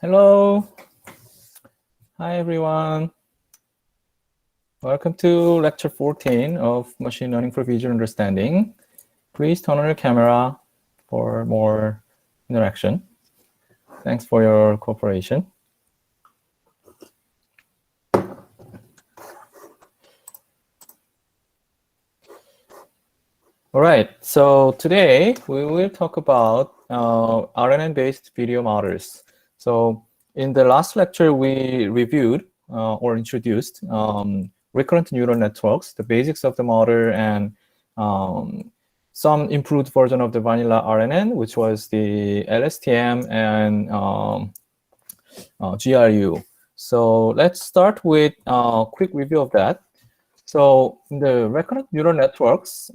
Hello. Hi, everyone. Welcome to lecture 14 of Machine Learning for Visual Understanding. Please turn on your camera for more interaction. Thanks for your cooperation. All right, so today we will talk about RNN-based video models. So in the last lecture, we reviewed or introduced recurrent neural networks, the basics of the model, and some improved version of the vanilla RNN, which was the LSTM and GRU. So let's start with a quick review of that. So in the recurrent neural networks,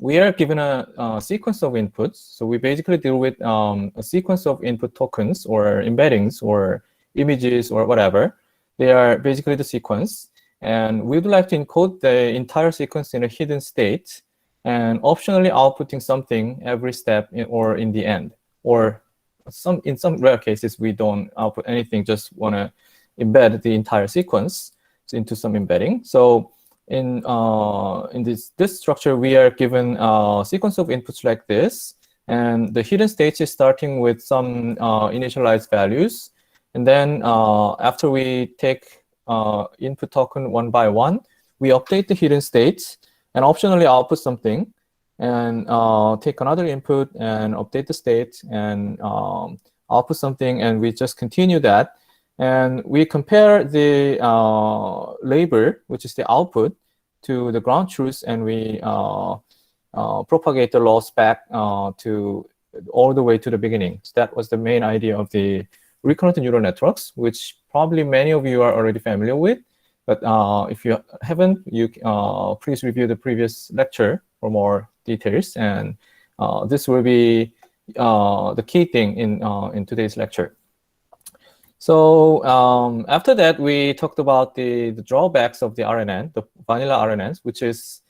we are given a sequence of inputs. So we basically deal with a sequence of input tokens or embeddings or images or whatever. They are basically the sequence. And we would like to encode the entire sequence in a hidden state and optionally outputting something every step or in the end. Or in some rare cases, we don't output anything, just want to embed the entire sequence into some embedding. So in this structure, we are given a sequence of inputs like this, and the hidden state is starting with some initialized values. And then after we take input token one by one, we update the hidden state and optionally output something, and take another input and update the state and output something, and we just continue that. And we compare the label, which is the output, to the ground truth, and we propagate the loss back to all the way to the beginning. So that was the main idea of the recurrent neural networks, which probably many of you are already familiar with. But if you haven't, you please review the previous lecture for more details. And this will be the key thing in today's lecture. So after that, we talked about the drawbacks of the RNN, the vanilla RNNs, which is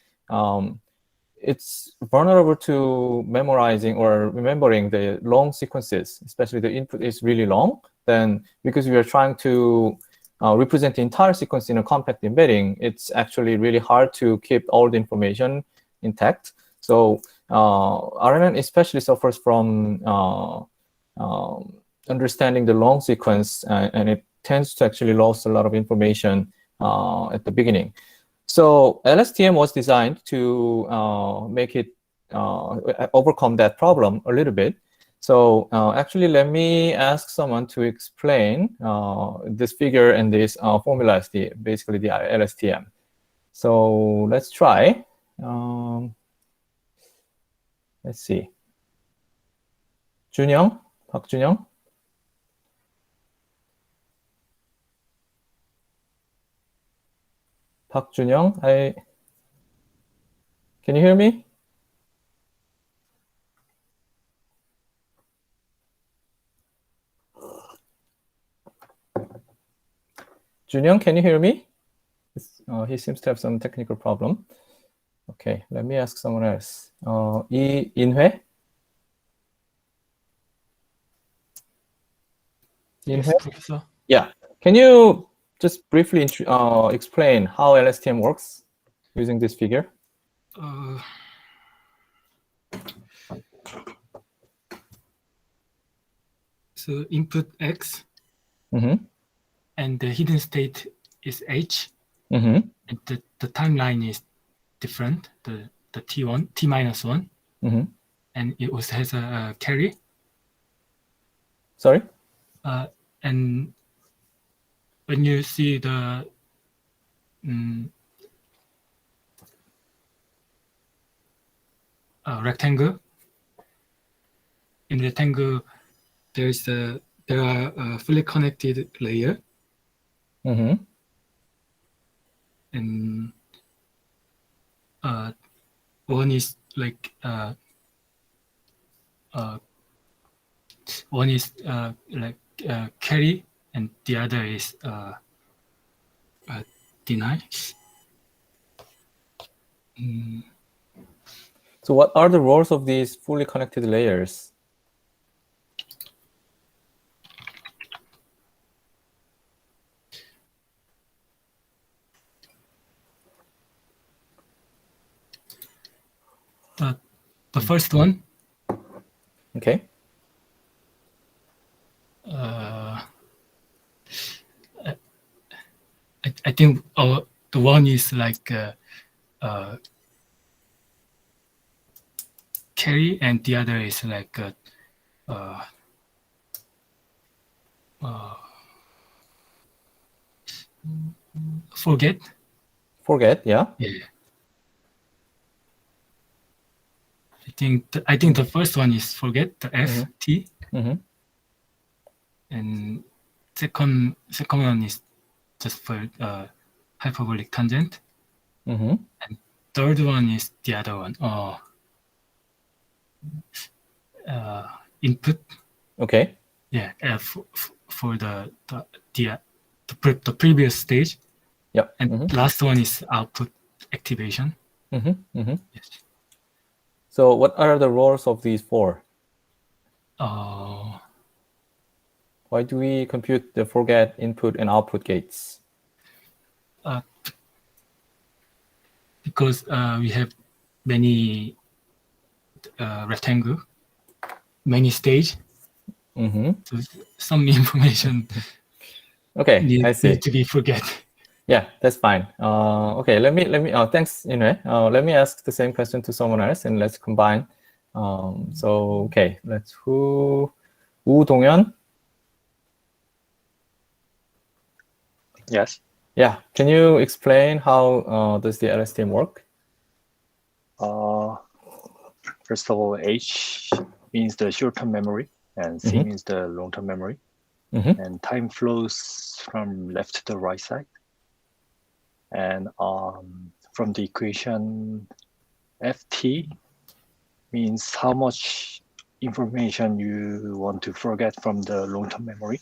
it's vulnerable to memorizing or remembering the long sequences, especially the input is really long. Then because we are trying to represent the entire sequence in a compact embedding, it's actually really hard to keep all the information intact. So RNN especially suffers from understanding the long sequence, and it tends to actually lose a lot of information at the beginning. So LSTM was designed to make it overcome that problem a little bit. So actually, let me ask someone to explain this figure and this formula as basically the LSTM. So let's try. Let's see. 준영, 박준영. 박준영, can you hear me? 준영, can you hear me? He seems to have some technical problem. Okay, let me ask someone else. 이인회? Yes, Professor. Yeah, can you just briefly explain how LSTM works using this figure? So input X, Mm-hmm. and the hidden state is H, Mm-hmm. and the timeline is different, the T1, T-1, Mm-hmm. and it also has a carry. Sorry? And when you see the rectangle, in rectangle there are a fully connected layer, Mm-hmm. and one is like carry, and the other is deny. So what are the roles of these fully connected layers? The first one. Okay. I think the one is like carry, and the other is like forget. Forget, yeah. Yeah. I think the first one is forget, the FT, and second one is just for hyperbolic tangent, and third one is the other one. Input. Okay. Yeah, for the previous stage. Yep. And last one is output activation. Yes. So what are the roles of these four? Why do we compute the forget, input, and output gates? Because we have many rectangle, many stage. So some information okay, I see. Need to be forget. Yeah, that's fine. Okay, let me. Thanks, Inoue. Let me ask the same question to someone else, and let's combine. So okay, let's Woo Donghyun. Yes. Yeah, can you explain how does the LSTM work? First of all, H means the short-term memory, and C means the long-term memory. And time flows from left to the right side. And from the equation, FT means how much information you want to forget from the long-term memory.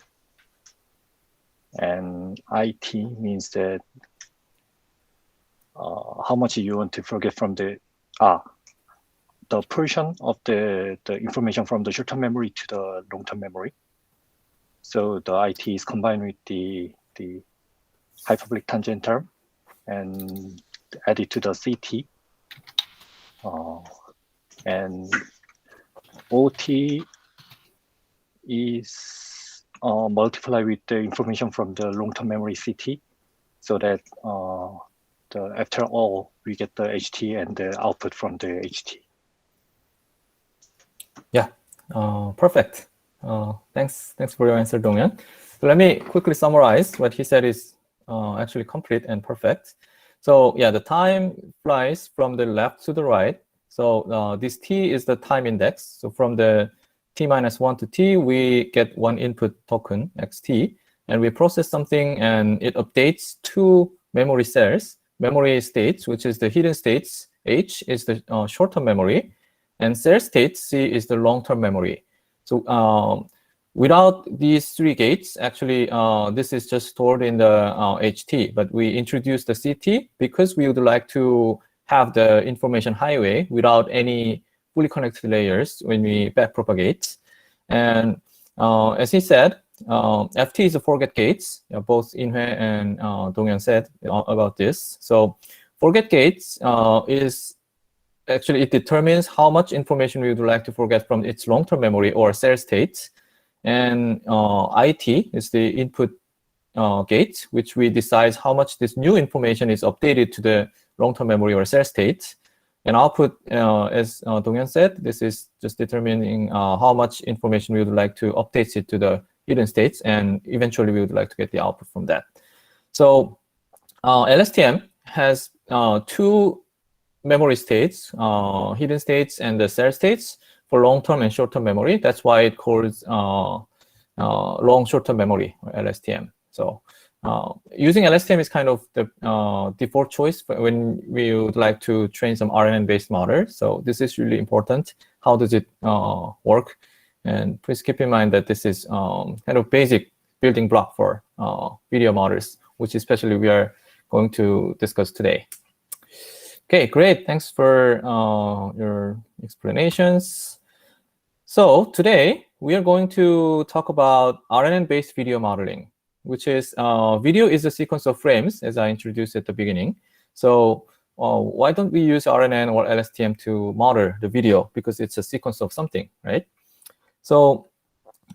And IT means that how much you want to forget from the portion of the information from the short-term memory to the long-term memory. So the IT is combined with the hyperbolic tangent term and added to the CT. And OT is multiplied with the information from the long-term memory CT, so that after all, we get the HT and the output from the HT. Yeah, perfect. Thanks for your answer, Donghyun. So let me quickly summarize. What he said is actually complete and perfect. So yeah, the time flies from the left to the right. So this T is the time index. So from the T-1 to T, we get one input token, XT, and we process something, and it updates two memory cells, memory states, which is the hidden states. H is the short-term memory, and cell state, C, is the long-term memory. So without these three gates, actually, this is just stored in the HT, but we introduced the CT because we would like to have the information highway without any fully connected layers when we backpropagate. And as he said, FT is a forget gates. Both Inhue and Donghyun said about this. So forget gates is actually, it determines how much information we would like to forget from its long-term memory or cell state. And IT is the input gate, which we decide how much this new information is updated to the long-term memory or cell state. And output, as Donghyun said, this is just determining how much information we would like to update it to the hidden states, and eventually we would like to get the output from that. So LSTM has two memory states, hidden states and the cell states for long-term and short-term memory. That's why it calls long short-term memory, or LSTM. So using LSTM is kind of the default choice when we would like to train some RNN-based model. So this is really important. How does it work? And please keep in mind that this is kind of basic building block for video models, which especially we are going to discuss today. Okay, great. Thanks for your explanations. So today we are going to talk about RNN-based video modeling, which is video is a sequence of frames, as I introduced at the beginning. So why don't we use RNN or LSTM to model the video? Because it's a sequence of something, right? So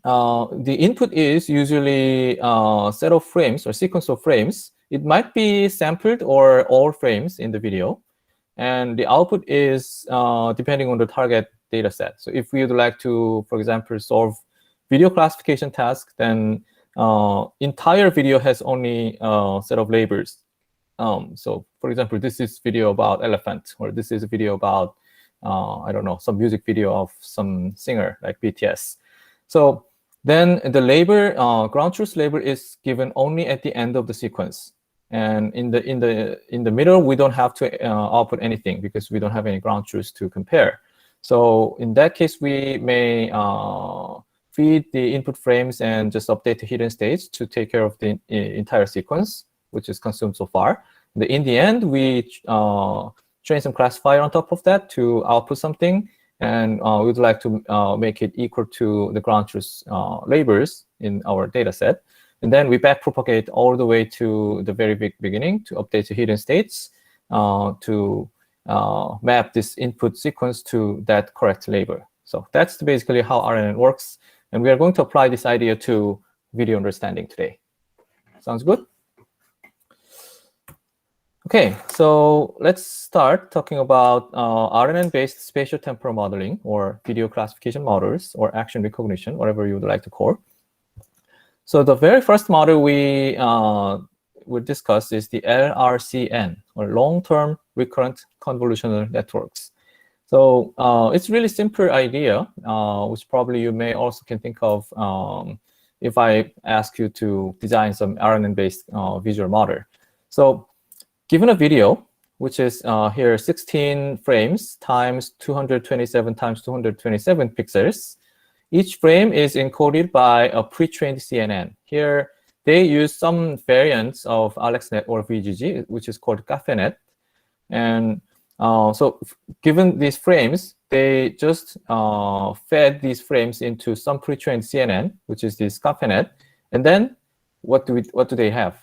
the input is usually a set of frames or sequence of frames. It might be sampled or all frames in the video. And the output is depending on the target data set. So if we would like to, for example, solve video classification task, then entire video has only a set of labels. So for example, this is video about elephant, or this is a video about, I don't know, some music video of some singer like BTS. So then the label, ground truth label is given only at the end of the sequence. And in the middle, we don't have to output anything because we don't have any ground truths to compare. So in that case, we may feed the input frames and just update the hidden states to take care of the entire sequence, which is consumed so far. In the end, we train some classifier on top of that to output something, and we would like to make it equal to the ground truth labels in our data set. And then we backpropagate all the way to the very beginning to update the hidden states to map this input sequence to that correct label. So that's basically how RNN works. And we are going to apply this idea to video understanding today. Sounds good? OK, so let's start talking about RNN-based spatial temporal modeling, or video classification models, or action recognition, whatever you would like to call. So the very first model we will discuss is the LRCN, or long-term recurrent convolutional networks. So it's really simple idea, which probably you may also can think of if I ask you to design some RNN-based visual model. So given a video, which is here 16 frames times 227 times 227 pixels, each frame is encoded by a pre-trained CNN. Here, they use some variants of AlexNet or VGG, which is called CafeNet. And so given these frames, they just fed these frames into some pre-trained CNN, which is this CafeNet. And then what do they have?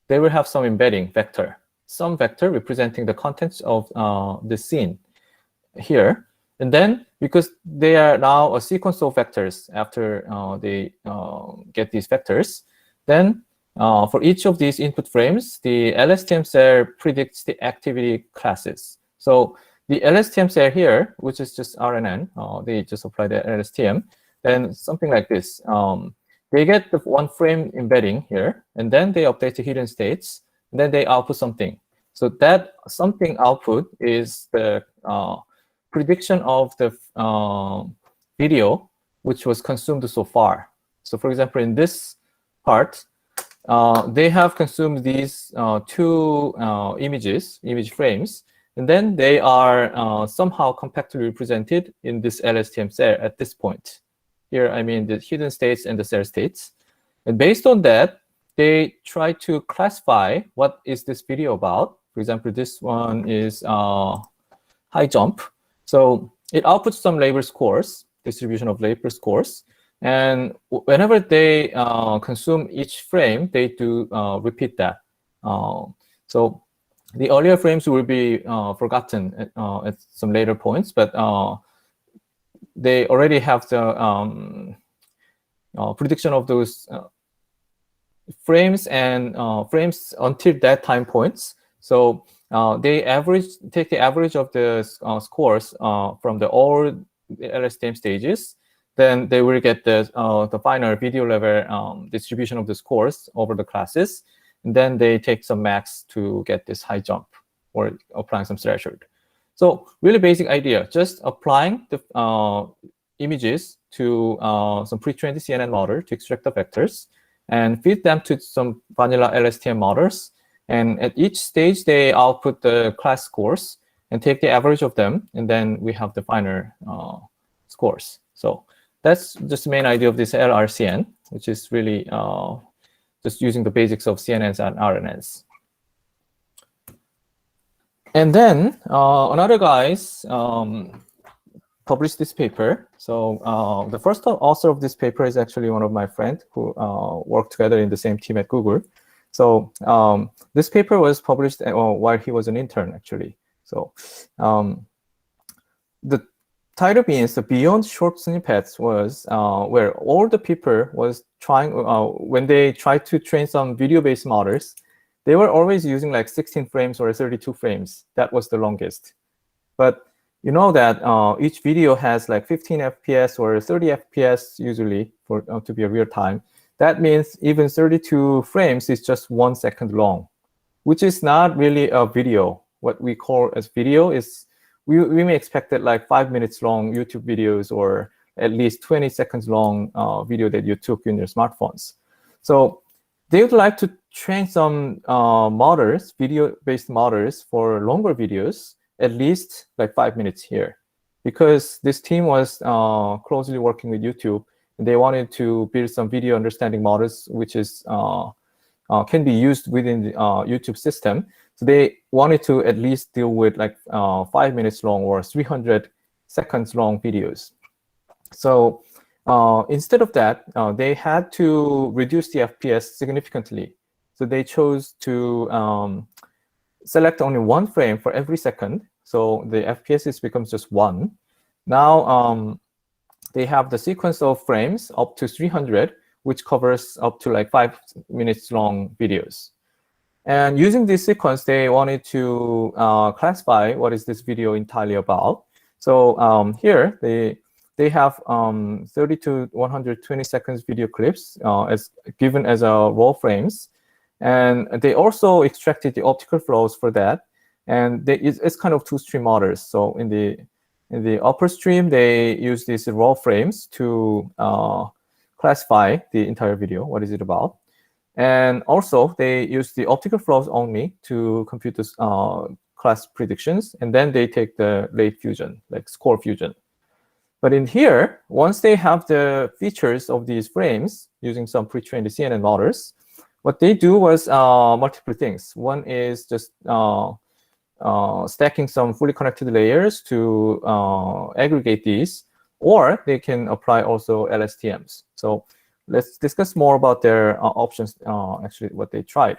They will have some embedding vector, some vector representing the contents of the scene here. And then, because they are now a sequence of vectors after they get these vectors, then for each of these input frames, the LSTM cell predicts the activity classes. So the LSTM cell here, which is just RNN, they just apply the LSTM, then something like this. They get the one frame embedding here, and then they update the hidden states, and then they output something. So that something output is the prediction of the video which was consumed so far. So for example, in this part, they have consumed these two image frames, and then they are somehow compactly represented in this LSTM cell at this point. Here, I mean the hidden states and the cell states. And based on that, they try to classify what is this video about. For example, this one is high jump. So it outputs some label scores, distribution of label scores. And whenever they consume each frame, they do repeat that. So the earlier frames will be forgotten at some later points, but they already have the prediction of those frames and frames until that time points. So they take the average of the scores from all LSTM stages. Then they will get the final video level distribution of the scores over the classes. And then they take some max to get this high jump or applying some threshold. So really basic idea, just applying the images to some pre-trained CNN model to extract the vectors and feed them to some vanilla LSTM models. And at each stage, they output the class scores and take the average of them. And then we have the final scores. So that's just the main idea of this LRCN, which is really just using the basics of CNNs and RNNs. And then another guys published this paper. So the first author of this paper is actually one of my friends who worked together in the same team at Google. So this paper was published while he was an intern, actually. So the title means the beyond short snippets was where all the people was trying, when they tried to train some video-based models, they were always using like 16 frames or 32 frames. That was the longest. But you know that each video has like 15 FPS or 30 FPS usually for to be a real time. That means even 32 frames is just 1 second long, which is not really a video. What we call as video is, we may expect that like 5 minutes long YouTube videos or at least 20 seconds long video that you took in your smartphones. So they would like to train some models, video-based models for longer videos, at least like 5 minutes here. Because this team was closely working with YouTube, and they wanted to build some video understanding models, which is can be used within the YouTube system. So they wanted to at least deal with like 5 minutes long or 300 seconds long videos. So instead of that, they had to reduce the FPS significantly. So they chose to select only 1 frame for every second. So the FPS becomes just 1. Now they have the sequence of frames up to 300, which covers up to like 5 minutes long videos. And using this sequence, they wanted to classify what is this video entirely about. So here they have 30 to 120 seconds video clips as given as raw frames. And they also extracted the optical flows for that. And it's kind of 2-stream models. So in the upper stream, they use these raw frames to classify the entire video. What is it about? And also, they use the optical flows only to compute this class predictions. And then they take the late fusion, like score fusion. But in here, once they have the features of these frames using some pre-trained CNN models, what they do was multiple things. One is just stacking some fully connected layers to aggregate these, or they can apply also LSTMs. So let's discuss more about their options, actually what they tried.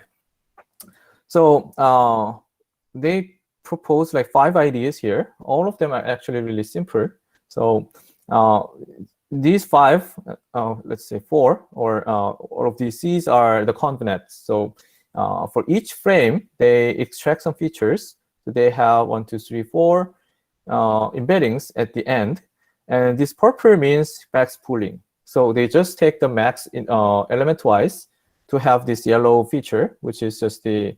So they proposed like 5 ideas here. All of them are actually really simple. So these 5, let's say 4, or all of these C's are the convnets. So for each frame, they extract some features. So they have 1, 2, 3, 4 embeddings at the end. And this purple means max pooling. So they just take the max in element-wise to have this yellow feature, which is just the,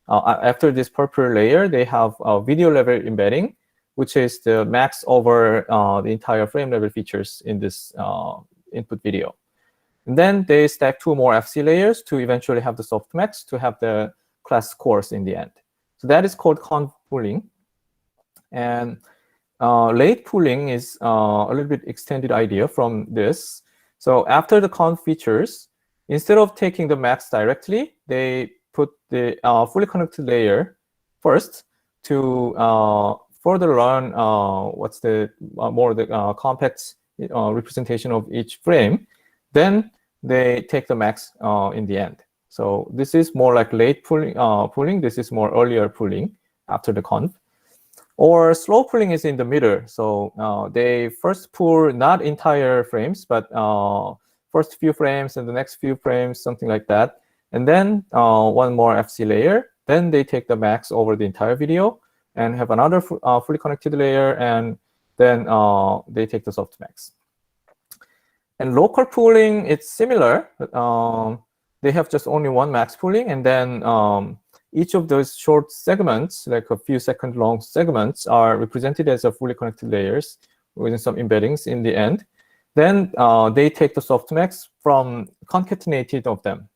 after this purple layer, they have a video level embedding, which is the max over the entire frame level features in this input video. And then they stack 2 more FC layers to eventually have the softmax to have the class scores in the end. So that is called conv pooling. And late pooling is a little bit extended idea from this. So after the conv features, instead of taking the max directly, they put the fully connected layer first to further learn what's the more the compact representation of each frame. Then they take the max in the end. So this is more like late pooling. This is more earlier pooling after the conv. Or slow pooling is in the middle. So they first pool not entire frames, but first few frames and the next few frames, something like that. And then 1 more FC layer. Then they take the max over the entire video and have another fully connected layer. And then they take the softmax. And local pooling, it's similar. They have just only 1 max pooling. And then each of those short segments, like a few second long segments, are represented as a fully connected layers with some embeddings in the end. Then they take the softmax from concatenation of them,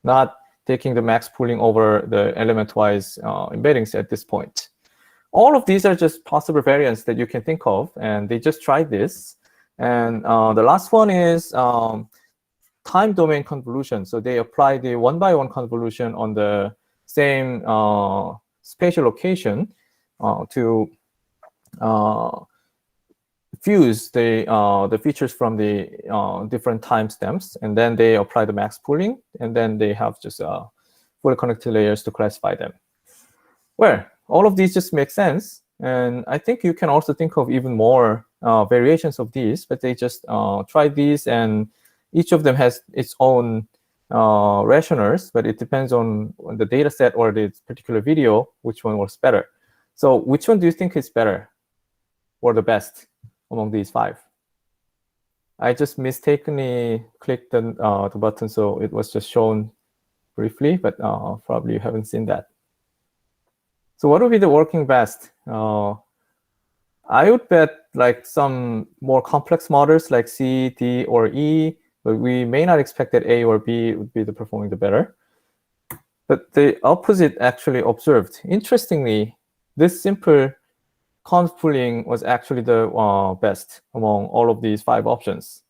not taking the max pooling over the element-wise embeddings at this point. All of these are just possible variants that you can think of, and they just tried this. And the last one is time domain convolution. So they apply the 1-by-1 convolution on the same spatial location to fuse the features from the different timestamps, and then they apply the max pooling, and then they have just fully connected layers to classify them. Well, all of these just make sense, and I think you can also think of even more variations of these, but they just tried these, and each of them has its own rationals, but it depends on the data set or the particular video, which one works better. So which one do you think is better or the best among these 5? I just mistakenly clicked the button, so it was just shown briefly, but probably you haven't seen that. So what would be the working best? I would bet like some more complex models like C, D, or E, but we may not expect that A or B would be performing the better. But the opposite actually observed. Interestingly, this simple conv pooling was actually the best among all of these 5 options.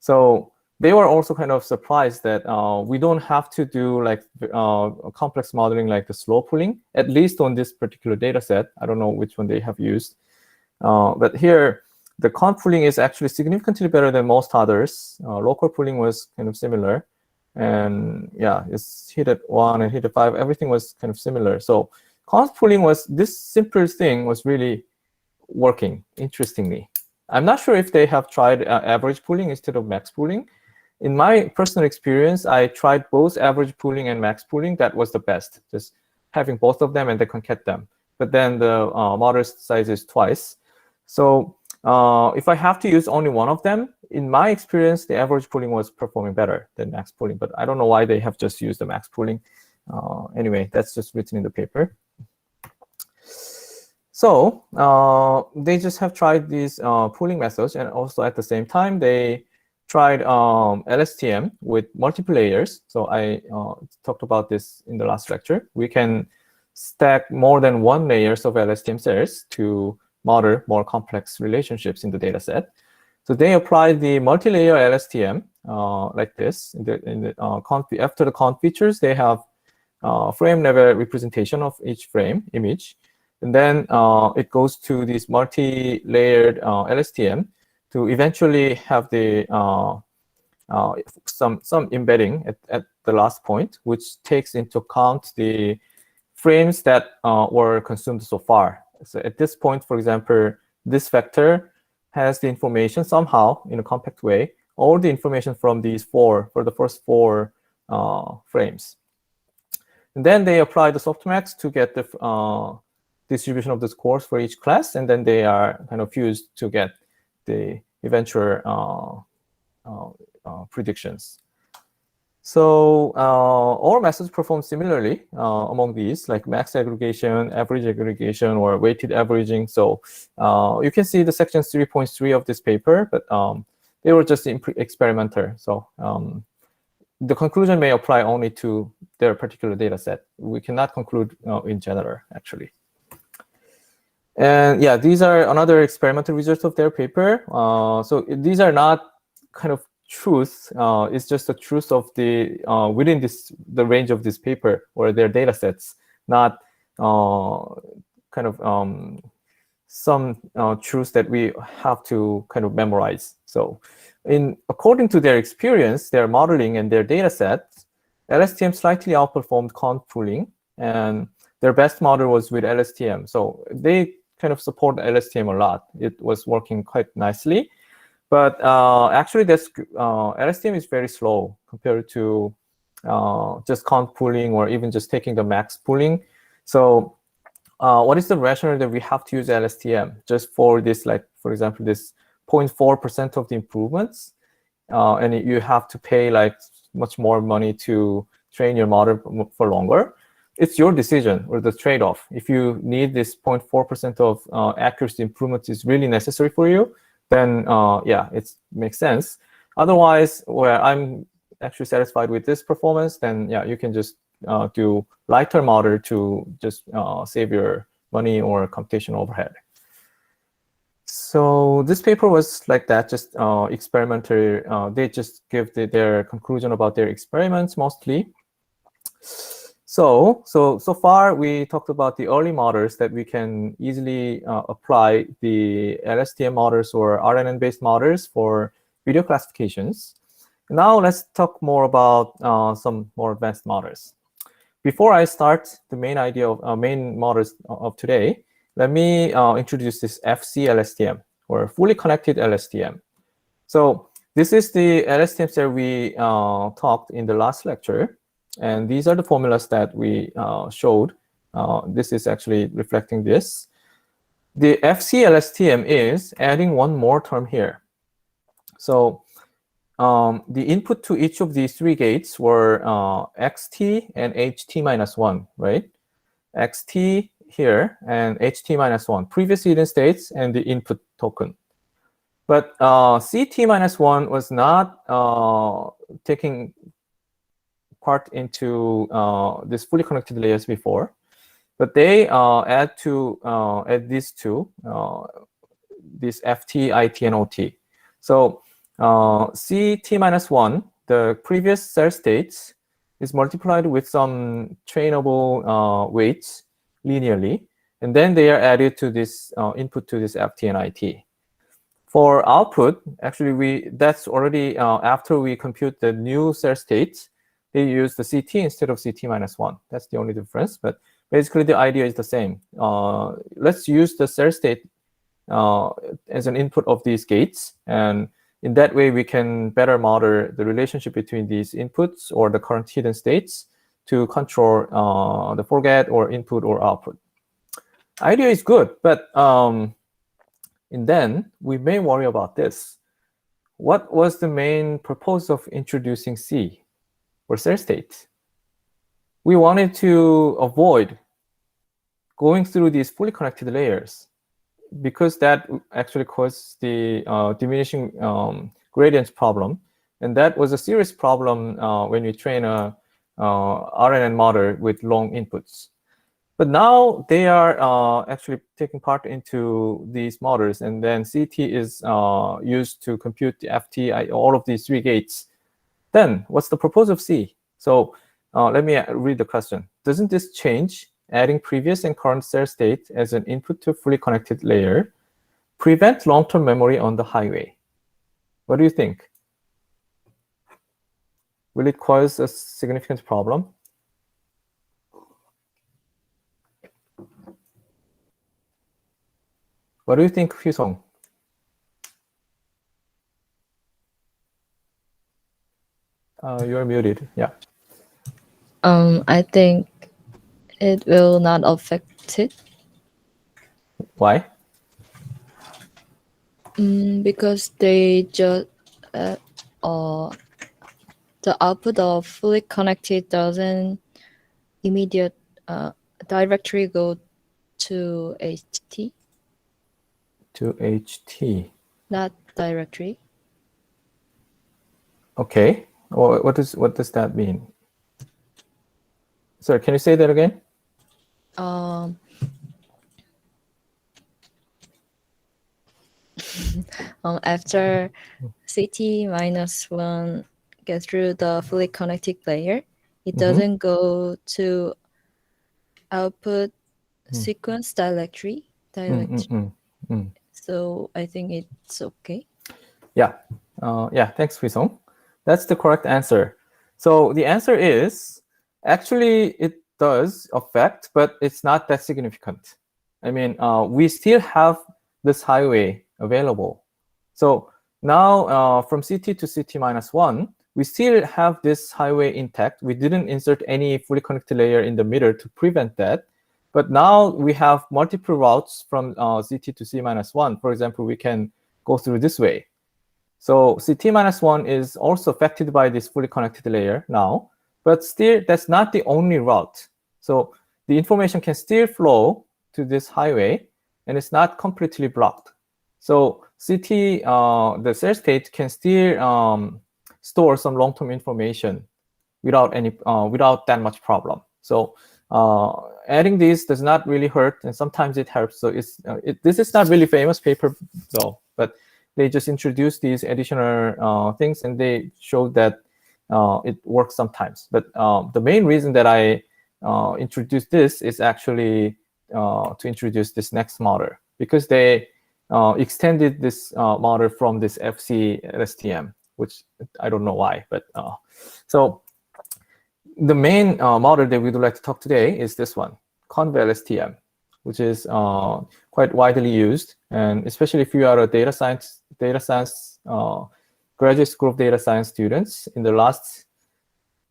So they were also kind of surprised that we don't have to do like complex modeling like the slow pooling, at least on this particular data set. I don't know which one they have used. But here, the conv pooling is actually significantly better than most others. Local pooling was kind of similar. And yeah, it's hit at 1 and hit at 5. Everything was kind of similar. So conv pooling was, this simple thing was really working, interestingly. I'm not sure if they have tried average pooling instead of max pooling. In my personal experience, I tried both average pooling and max pooling. That was the best, just having both of them and then concat them. But then the model size is twice. So if I have to use only one of them, in my experience, the average pooling was performing better than max pooling. But I don't know why they have just used the max pooling. Anyway, that's just written in the paper. So they just have tried these pooling methods, and also at the same time, they tried LSTM with multiple layers. So I talked about this in the last lecture. We can stack more than 1 layers of LSTM cells to model more complex relationships in the data set. So they applied the multi-layer LSTM like this. After the conv features, they have frame level representation of each frame image. And then it goes to this multi-layered LSTM to eventually have the some embedding at the last point, which takes into account the frames that were consumed so far. So at this point, for example, this vector has the information somehow in a compact way, all the information from these 4 for the first 4 frames. And then they apply the softmax to get the distribution of the scores for each class, and then they are kind of fused to get the eventual predictions. So all methods perform similarly among these, like max aggregation, average aggregation, or weighted averaging. So you can see the section 3.3 of this paper, but they were just experimental. So the conclusion may apply only to their particular data set. We cannot conclude in general, actually. And yeah, these are another experimental results of their paper. So these are not kind of truth. It's just the truth of the within the range of this paper or their data sets, not kind of some truths that we have to kind of memorize. So according to their experience, their modeling and their data sets, LSTM slightly outperformed conv pooling, and their best model was with LSTM. So they kind of support LSTM a lot. It was working quite nicely. But actually, LSTM is very slow compared to just conv pooling or even just taking the max pooling. So what is the rationale that we have to use LSTM just for this, like, for example, this 0.4% of the improvements? And you have to pay like much more money to train your model for longer. It's your decision or the trade-off. If you need this 0.4% of accuracy improvement is really necessary for you, then yeah, it makes sense. Otherwise, where I'm actually satisfied with this performance, then yeah, you can just do lighter model to just save your money or computation overhead. So this paper was like that, just experimental. They just give their conclusion about their experiments mostly. So far we talked about the early models that we can easily apply the LSTM models or RNN-based models for video classifications. Now let's talk more about some more advanced models. Before I start the main idea of main models of today, let me introduce this FCLSTM or fully connected LSTM. So this is the LSTMs that we talked in the last lecture. And these are the formulas that we showed. This is actually reflecting this. The FCLSTM is adding one more term here. So the input to each of these three gates were xt and ht-1, right? xt here and ht-1, previous hidden states and the input token. But ct-1 was not taking part into this fully connected layers before, but they add these two, this ft, it, and ot. So ct-1, the previous cell states, is multiplied with some trainable weights linearly, and then they are added to this input to this ft and it. For output, actually, that's already after we compute the new cell states, they use the CT instead of CT-1. That's the only difference, but basically the idea is the same. Let's use the cell state as an input of these gates, and in that way we can better model the relationship between these inputs or the current hidden states to control the forget or input or output. Idea is good, but and then we may worry about this. What was the main purpose of introducing C or cell state? We wanted to avoid going through these fully connected layers because that actually caused the diminishing gradients problem. And that was a serious problem when we train a RNN model with long inputs. But now they are actually taking part into these models, and then CT is used to compute the FT, all of these three gates. Then what's the purpose of C? So let me read the question. Doesn't this change adding previous and current cell state as an input to a fully connected layer prevent long-term memory on the highway? What do you think? Will it cause a significant problem? What do you think, Hyusong? You're muted. Yeah. I think it will not affect it. Why? Because they just the output of fully connected doesn't immediate directory go to HT. To HT. Not directory. Okay. Well, what does that mean? Sorry, can you say that again? After CT-1 get through the fully connected layer, it doesn't go to output sequence directory. So I think it's okay. Yeah. Yeah, thanks, Hyusong. That's the correct answer. So the answer is, actually, it does affect, but it's not that significant. I mean, we still have this highway available. So now from CT to CT-1, we still have this highway intact. We didn't insert any fully connected layer in the middle to prevent that. But now we have multiple routes from CT to C-1. For example, we can go through this way. So CT-1 is also affected by this fully connected layer now, but still that's not the only route. So the information can still flow to this highway, and it's not completely blocked. So CT, the cell state can still store some long-term information without that much problem. So adding these does not really hurt, and sometimes it helps. So this is not really famous paper though, but they just introduced these additional things, and they showed that it works sometimes. But the main reason that I introduce this is actually to introduce this next model, because they extended this model from this FCLSTM, which I don't know why, but so the main model that we would like to talk today is this one, Convoy STM, which is quite widely used, and especially if you are a data science graduate school of data science students in the last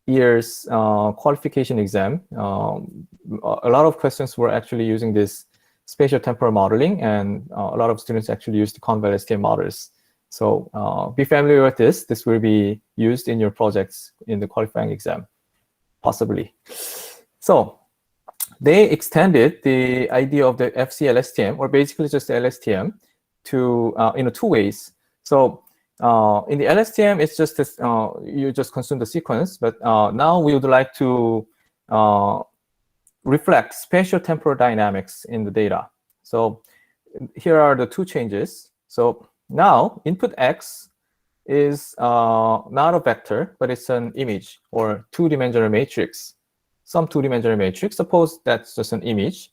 year's qualification exam, a lot of questions were actually using this spatial temporal modeling, and a lot of students actually use the Convoy STM models. So be familiar with this. This will be used in your projects in the qualifying exam, possibly. So they extended the idea of the FCLSTM, or basically just the LSTM, to in two ways. So in the LSTM, it's just this, you just consume the sequence, but now we would like to reflect spatial temporal dynamics in the data. So here are the two changes. So now input X is not a vector, but it's an image or two-dimensional matrix, some two-dimensional matrix. Suppose that's just an image.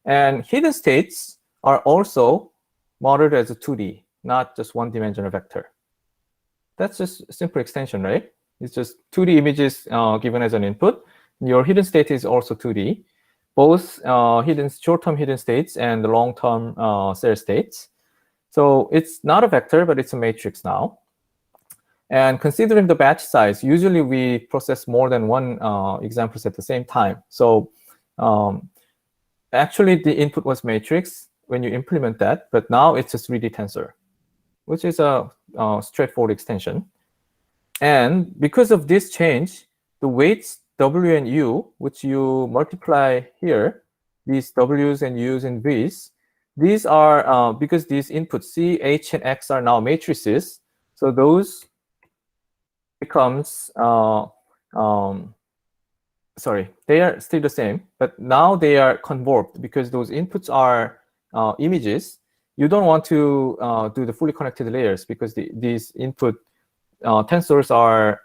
And hidden states are also modeled as a 2D, not just one-dimensional vector. That's just a simple extension, right? It's just 2D images given as an input. Your hidden state is also 2D, both short-term hidden states and the long-term cell states. So it's not a vector, but it's a matrix now. And considering the batch size, usually we process more than one examples at the same time. So actually, the input was matrix when you implement that, but now it's a 3D tensor, which is a straightforward extension. And because of this change, the weights W and U, which you multiply here, these W's and U's and V's, these are, because these inputs C, H, and X are now matrices, so those becomes, sorry, they are still the same, but now they are convolved because those inputs are images. You don't want to do the fully connected layers because these input tensors are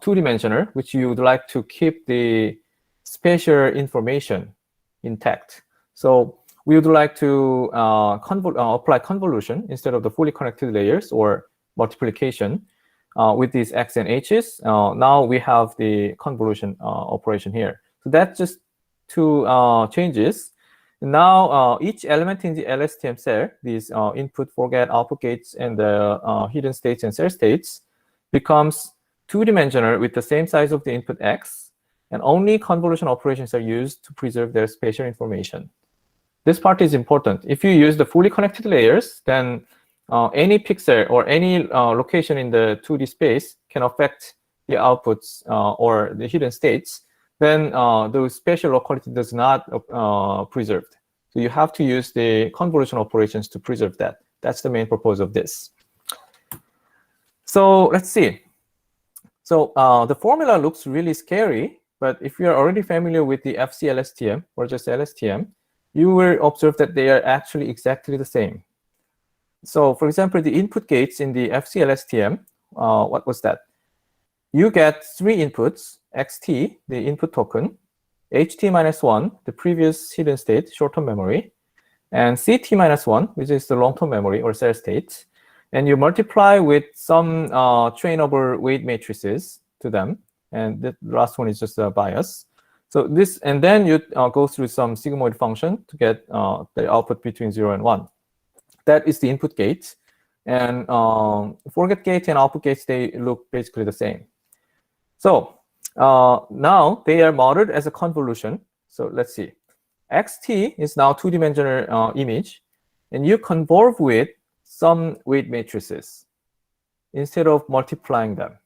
two-dimensional, which you would like to keep the spatial information intact. So we would like to apply convolution instead of the fully connected layers or multiplication with these X and H's. Now we have the convolution operation here. So that's just two changes. Now each element in the LSTM cell, these input, forget, output gates, and the hidden states and cell states, becomes two-dimensional with the same size of the input X, and only convolution operations are used to preserve their spatial information. This part is important. If you use the fully connected layers, then any pixel or any location in the 2D space can affect the outputs or the hidden states. Then the spatial locality does not preserved. So you have to use the convolution operations to preserve that. That's the main purpose of this. So let's see. So the formula looks really scary, but if you are already familiar with the FCLSTM or just LSTM, you will observe that they are actually exactly the same. So for example, the input gates in the FCLSTM, what was that? You get three inputs, xt, the input token, ht-1, the previous hidden state, short-term memory, and ct-1, which is the long-term memory or cell state. And you multiply with some trainable weight matrices to them. And the last one is just a bias. So this, and then you go through some sigmoid function to get the output between 0 and 1. That is the input gate. And forget gate and output gates, they look basically the same. So now they are modeled as a convolution. So let's see. xt is now two-dimensional image. And you convolve with some weight matrices instead of multiplying them.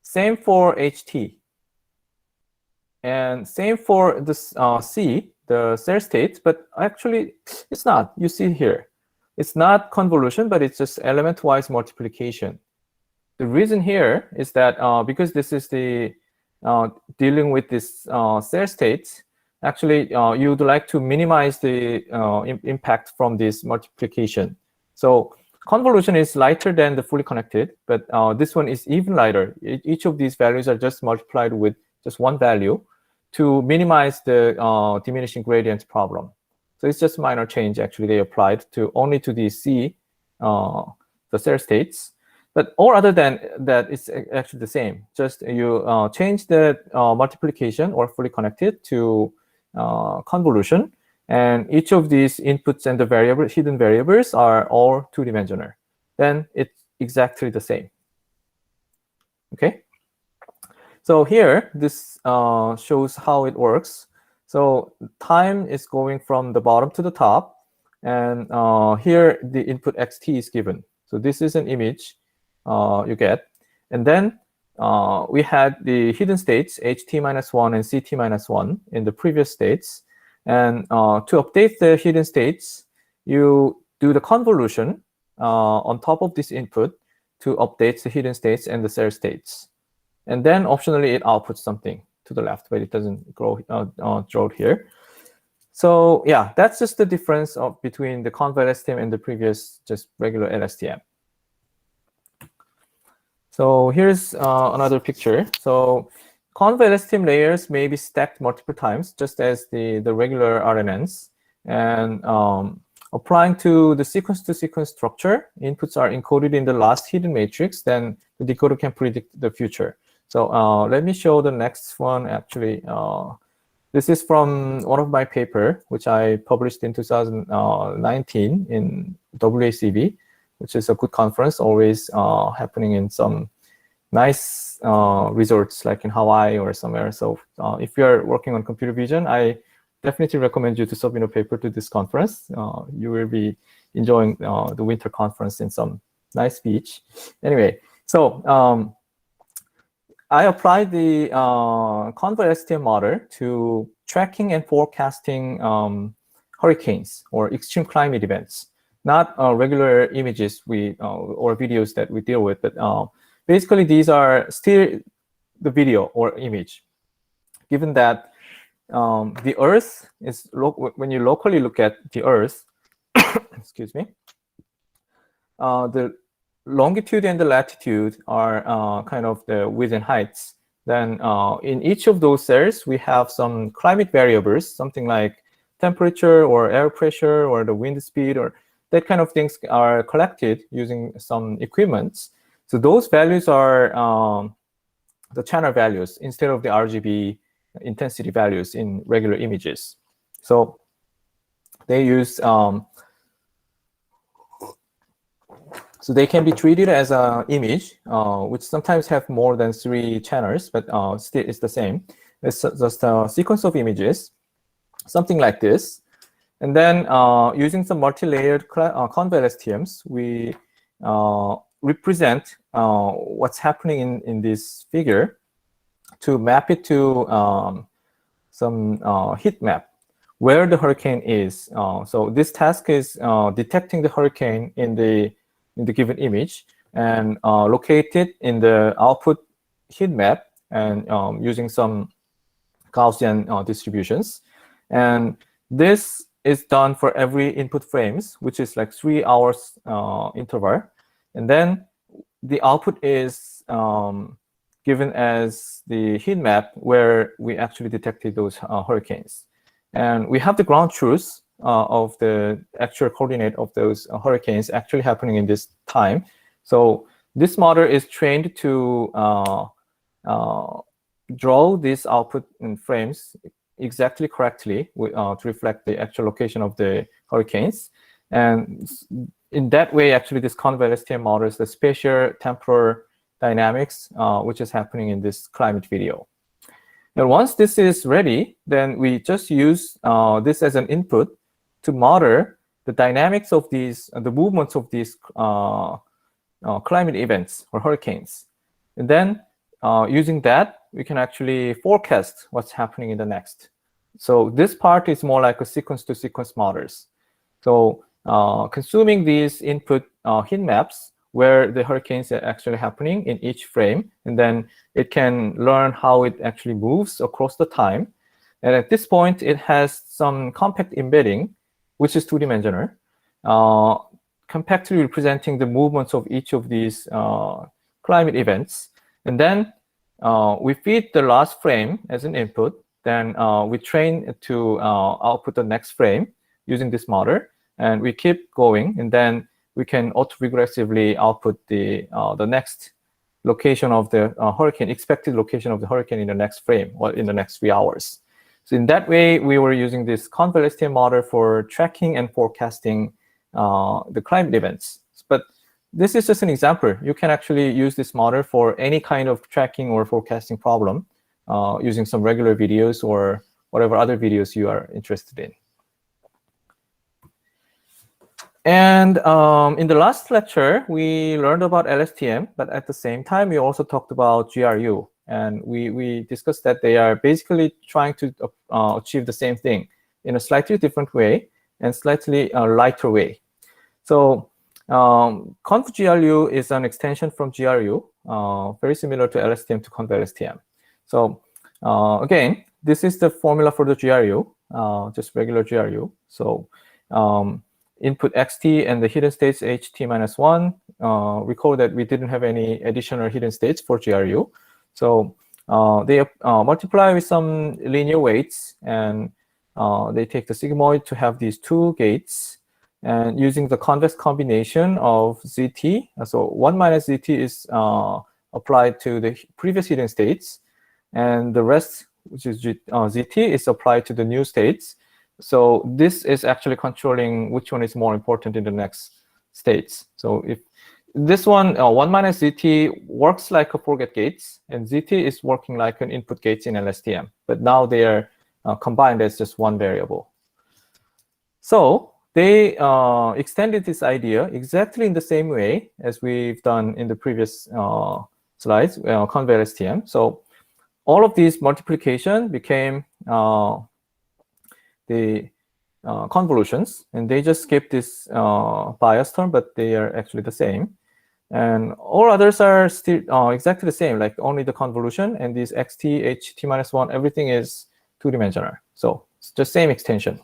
Same for ht. And same for this C, the cell state, but actually it's not. You see here. It's not convolution, but it's just element-wise multiplication. The reason here is that because this is the dealing with this cell state, actually you would like to minimize the impact from this multiplication. So convolution is lighter than the fully connected, but this one is even lighter. Each of these values are just multiplied with just one value to minimize the diminishing gradient problem. So it's just minor change actually they applied to only to the the cell states. But or other than that, it's actually the same. Just you change the multiplication or fully connected to convolution, and each of these inputs and the hidden variables are all two-dimensional. Then it's exactly the same. Okay. So here, this shows how it works. So time is going from the bottom to the top, and here the input xt is given. So this is an image you get. And then we had the hidden states, ht-1 and ct-1 in the previous states. And to update the hidden states, you do the convolution on top of this input to update the hidden states and the cell states. And then optionally, it outputs something to the left, but it doesn't draw it here. So yeah, that's just the difference between the Convoy LSTM and the previous just regular LSTM. So here's another picture. So Convoy LSTM layers may be stacked multiple times, just as the regular RNNs. And applying to the sequence-to-sequence structure, inputs are encoded in the last hidden matrix, then the decoder can predict the future. So let me show the next one, actually. This is from one of my paper, which I published in 2019 in WACB, which is a good conference, always happening in some nice resorts, like in Hawaii or somewhere. So if you're working on computer vision, I definitely recommend you to submit a paper to this conference. You will be enjoying the winter conference in some nice beach. Anyway, so I applied the Convoy STM model to tracking and forecasting hurricanes or extreme climate events, not regular images or videos that we deal with, but basically these are still the video or image. Given that the Earth is, when you locally look at the Earth, excuse me, the longitude and the latitude are kind of the width and heights. Then in each of those cells, we have some climate variables, something like temperature or air pressure or the wind speed, or that kind of things are collected using some equipment. So those values are the channel values instead of the RGB intensity values in regular images. So they use so they can be treated as an image, which sometimes have more than 3 channels, but still it's the same. It's just a sequence of images, something like this. And then using some multi-layered Convoy STMs, we represent what's happening in this figure to map it to some heat map where the hurricane is. So this task is detecting the hurricane in the given image and locate it in the output heat map and using some Gaussian distributions. And this is done for every input frames, which is like 3 hours interval. And then the output is given as the heat map where we actually detected those hurricanes. And we have the ground truth of the actual coordinate of those hurricanes actually happening in this time. So this model is trained to draw these output in frames exactly correctly to reflect the actual location of the hurricanes. And in that way, actually, this Convoy STM models the spatial temporal dynamics, which is happening in this climate video. And once this is ready, then we just use this as an input to model the dynamics of these, the movements of these climate events or hurricanes. And then using that, we can actually forecast what's happening in the next. So this part is more like a sequence-to-sequence models. So consuming these input heat maps where the hurricanes are actually happening in each frame, and then it can learn how it actually moves across the time. And at this point, it has some compact embedding, which is two-dimensional, compactly representing the movements of each of these climate events. And then we feed the last frame as an input. then we train to output the next frame using this model, and we keep going, and then we can auto-regressively output the next location of the hurricane, expected location of the hurricane in the next frame, or in the next 3 hours. So in that way, we were using this Convoy STM model for tracking and forecasting the climate events. But this is just an example. You can actually use this model for any kind of tracking or forecasting problem using some regular videos or whatever other videos you are interested in. And in the last lecture, we learned about LSTM, but at the same time, we also talked about GRU. And we discussed that they are basically trying to achieve the same thing in a slightly different way and slightly lighter way. So ConvGlu is an extension from GRU, very similar to LSTM to Convoy STM. So again, this is the formula for the GRU, just regular GRU. So input xt and the hidden states ht-1. Recall that we didn't have any additional hidden states for GRU. So they multiply with some linear weights, and they take the sigmoid to have these two gates. And using the convex combination of zt, so 1 minus zt is applied to the previous hidden states, and the rest, which is zt, is applied to the new states. So this is actually controlling which one is more important in the next states. So if this one, 1 minus zt, works like a forget gates, and zt is working like an input gates in LSTM. But now they are combined as just one variable. So they extended this idea exactly in the same way as we've done in the previous slides, Convoy STM. So all of these multiplication became the convolutions, and they just skip this bias term, but they are actually the same. And all others are still exactly the same, like only the convolution and these xt, ht-1, everything is two-dimensional. So it's the same extension.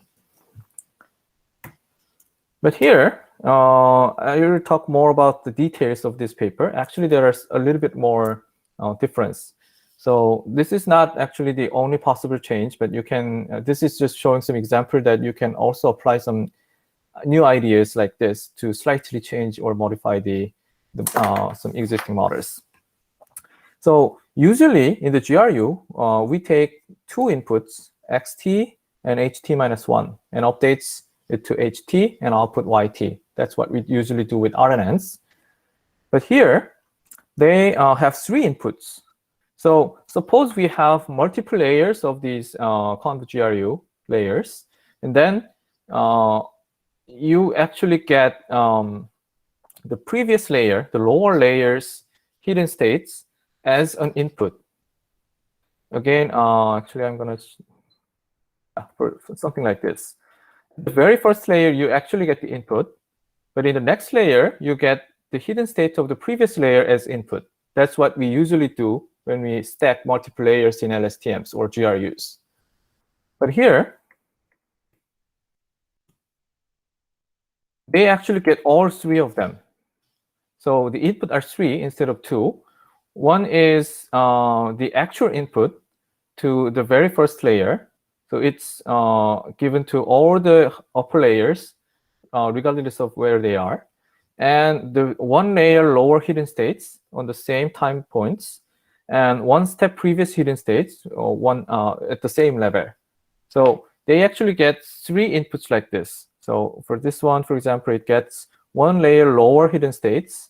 But here, I will talk more about the details of this paper. Actually, there is a little bit more difference. So this is not actually the only possible change, but you can, this is just showing some example that you can also apply some new ideas like this to slightly change or modify some existing models. So usually in the GRU, we take two inputs, xt and ht-1, and updates it to ht and output yt. That's what we usually do with RNNs. But here, they have 3 inputs. So suppose we have multiple layers of these ConvGlu layers, and then you actually get the previous layer, the lower layers, hidden states as an input. Again, actually, I'm going to, for something like this. The very first layer, you actually get the input, but in the next layer, you get the hidden state of the previous layer as input. That's what we usually do when we stack multiple layers in LSTMs or GRUs. But here, they actually get all 3 of them. So the input are 3 instead of 2. One is the actual input to the very first layer. So it's given to all the upper layers, regardless of where they are. And the 1 layer lower hidden states on the same time points, and 1 step previous hidden states, or one at the same level. So they actually get 3 inputs like this. So for this one, for example, it gets 1 layer lower hidden states.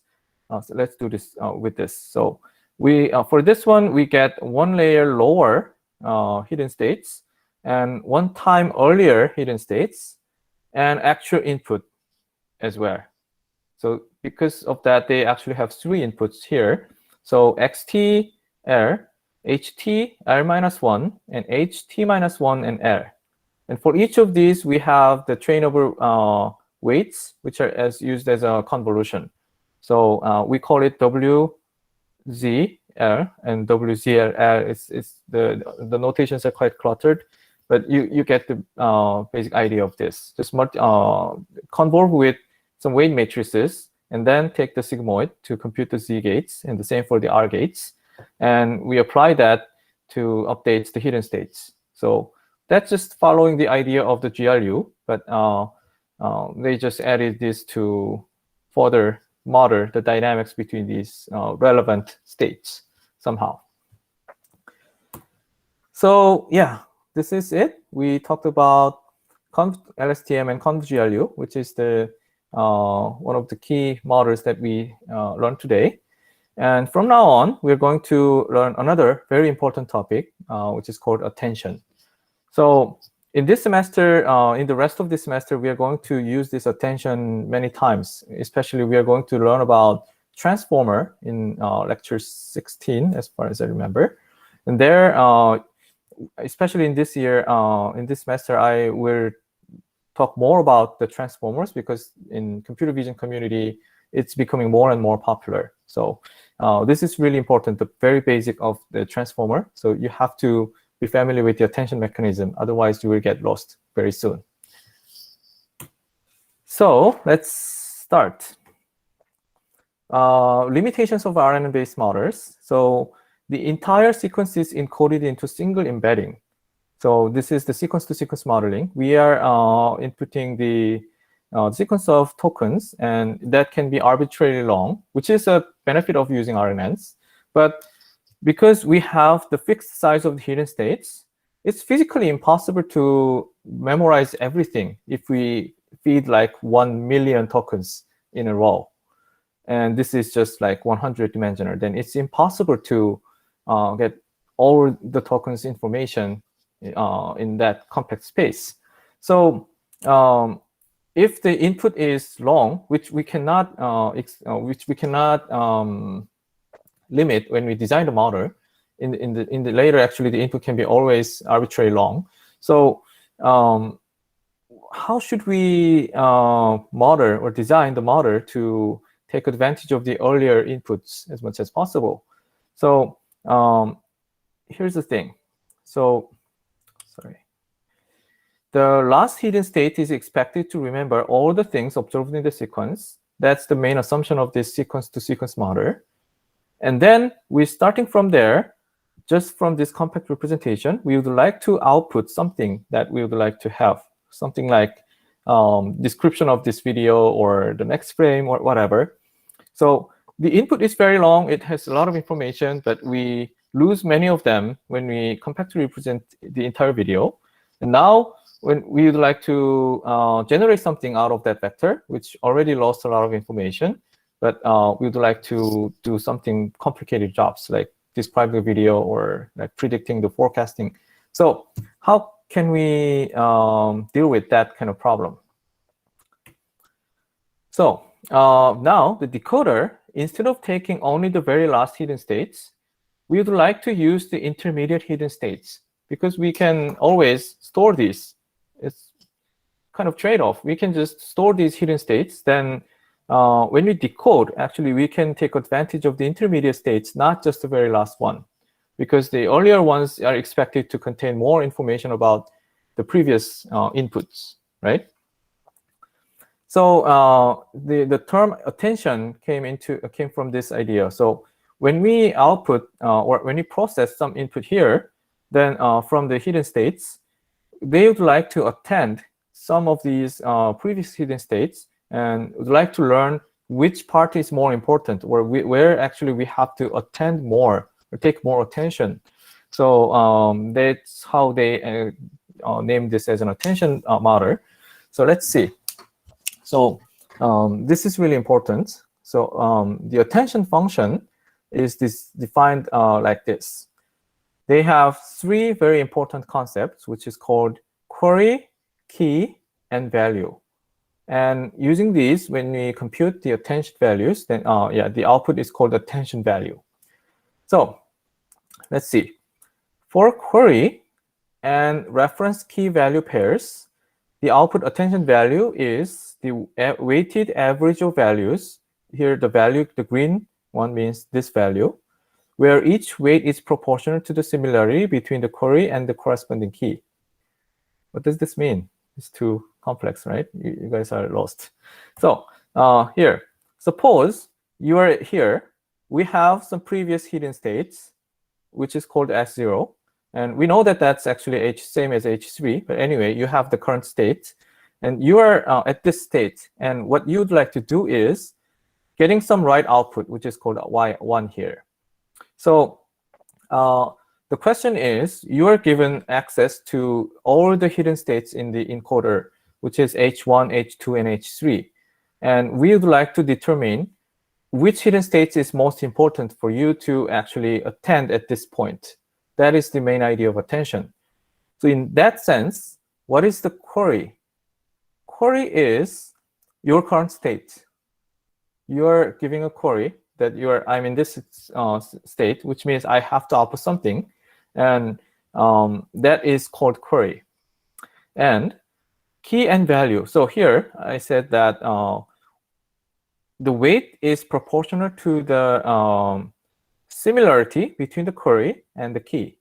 So let's do this with this. So we for this one, we get 1 layer lower hidden states, and 1 time earlier hidden states, and actual input as well. So because of that, they actually have 3 inputs here. So xt, r, ht, r-1, and ht-1 and r. And for each of these, we have the trainable weights, which are used as a convolution. So we call it WZL and WZLL. The notations are quite cluttered, but you get the basic idea of this. Just convolve with some weight matrices, and then take the sigmoid to compute the Z gates, and the same for the R gates. And we apply that to update the hidden states. So that's just following the idea of the GRU, but they just added this to further model the dynamics between these relevant states somehow. So yeah, this is it. We talked about LSTM and ConvGlu, which is the one of the key models that we learned today. And from now on, we're going to learn another very important topic, which is called attention. So in this semester, in the rest of this semester, we are going to use this attention many times. Especially, we are going to learn about transformer in lecture 16, as far as I remember. And there, especially in this year, in this semester, I will talk more about the transformers because in computer vision community, it's becoming more and more popular. So this is really important, the very basic of the transformer. So you have to be familiar with the attention mechanism. Otherwise, you will get lost very soon. So let's start. Limitations of RNN-based models. So the entire sequence is encoded into single embedding. So this is the sequence-to-sequence modeling. We are inputting the sequence of tokens, and that can be arbitrarily long, which is a benefit of using RNNs. But because we have the fixed size of the hidden states, it's physically impossible to memorize everything if we feed like 1 million tokens in a row. And this is just like 100-dimensional. Then it's impossible to get all the tokens information in that compact space. So if the input is long, which we cannot limit when we design the model, in the later actually the input can be always arbitrarily long. So how should we model or design the model to take advantage of the earlier inputs as much as possible? So here's the thing. So sorry. The last hidden state is expected to remember all the things observed in the sequence. That's the main assumption of this sequence-to-sequence model. And then we're starting from there, just from this compact representation, we would like to output something that we would like to have, something like description of this video or the next frame or whatever. So the input is very long. It has a lot of information, but we lose many of them when we compactly represent the entire video. And now, when we would like to generate something out of that vector, which already lost a lot of information, but we would like to do something complicated jobs, like describe the video or like predicting the forecasting. So how can we deal with that kind of problem? So now the decoder, instead of taking only the very last hidden states, we would like to use the intermediate hidden states because we can always store these. It's kind of trade-off. We can just store these hidden states. Then when we decode, actually, we can take advantage of the intermediate states, not just the very last one, because the earlier ones are expected to contain more information about the previous inputs, right? So the term attention came from this idea. So when we output or when we process some input here, then from the hidden states, they would like to attend some of these previous hidden states and would like to learn which part is more important or where actually we have to attend more or take more attention. So that's how they name this as an attention model. So let's see. So this is really important. So the attention function is defined like this. They have three very important concepts, which is called query, key, and value. And using these, when we compute the attention values, then the output is called attention value. So let's see. For query and reference key value pairs, the output attention value is the weighted average of values. Here, the value, the green one means this value, where each weight is proportional to the similarity between the query and the corresponding key. What does this mean? It's too complex, right? You guys are lost. So here, suppose you are here. We have some previous hidden states, which is called S0. And we know that that's actually same as H3. But anyway, you have the current state. And you are at this state. And what you'd like to do is getting some right output, which is called Y1 here. So the question is, you are given access to all the hidden states in the encoder, which is H1, H2, and H3. And we would like to determine which hidden states is most important for you to actually attend at this point. That is the main idea of attention. So in that sense, what is the query? Query is your current state. You're giving a query that I'm in this state, which means I have to output something. And that is called query. And key and value. So here I said that the weight is proportional to the similarity between the query and the key.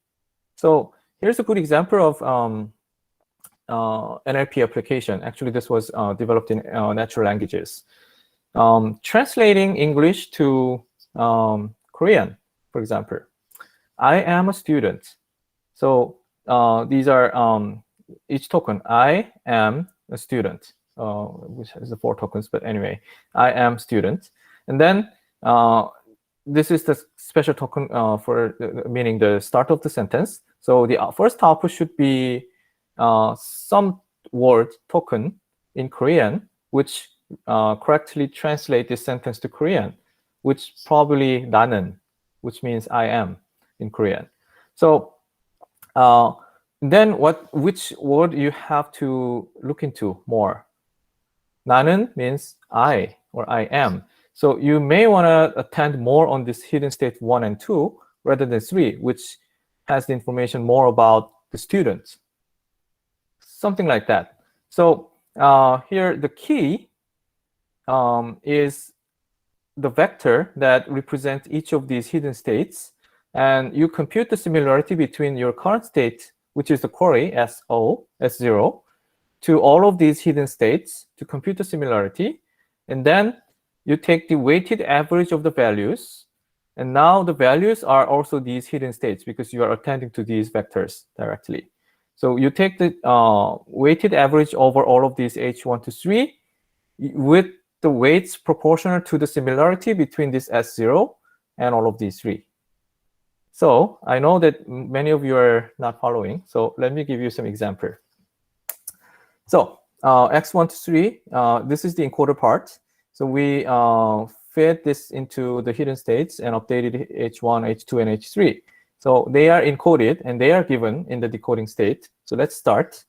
So here's a good example of NLP application. Actually, this was developed in natural languages. Translating English to Korean, for example. I am a student. So these are each token. I am a student, which has the 4 tokens. But anyway, I am student. And then this is the special token for meaning the start of the sentence. So the first output should be some word token in Korean, which correctly translate this sentence to Korean, which probably 나는, which means I am in Korean. So then which word you have to look into more? 나는 means I or I am. So you may want to attend more on this hidden state 1 and 2 rather than 3, which has the information more about the student. Something like that. So here the key is the vector that represents each of these hidden states. And you compute the similarity between your current state, which is the query, S0, to all of these hidden states to compute the similarity. And then you take the weighted average of the values. And now the values are also these hidden states because you are attending to these vectors directly. So you take the weighted average over all of these H1 to 3 with the weights proportional to the similarity between this S0 and all of these 3. So I know that many of you are not following. So let me give you some example. So X1 to 3, this is the encoder part. So we fed this into the hidden states and updated H1, H2, and H3. So they are encoded and they are given in the decoding state. So let's start.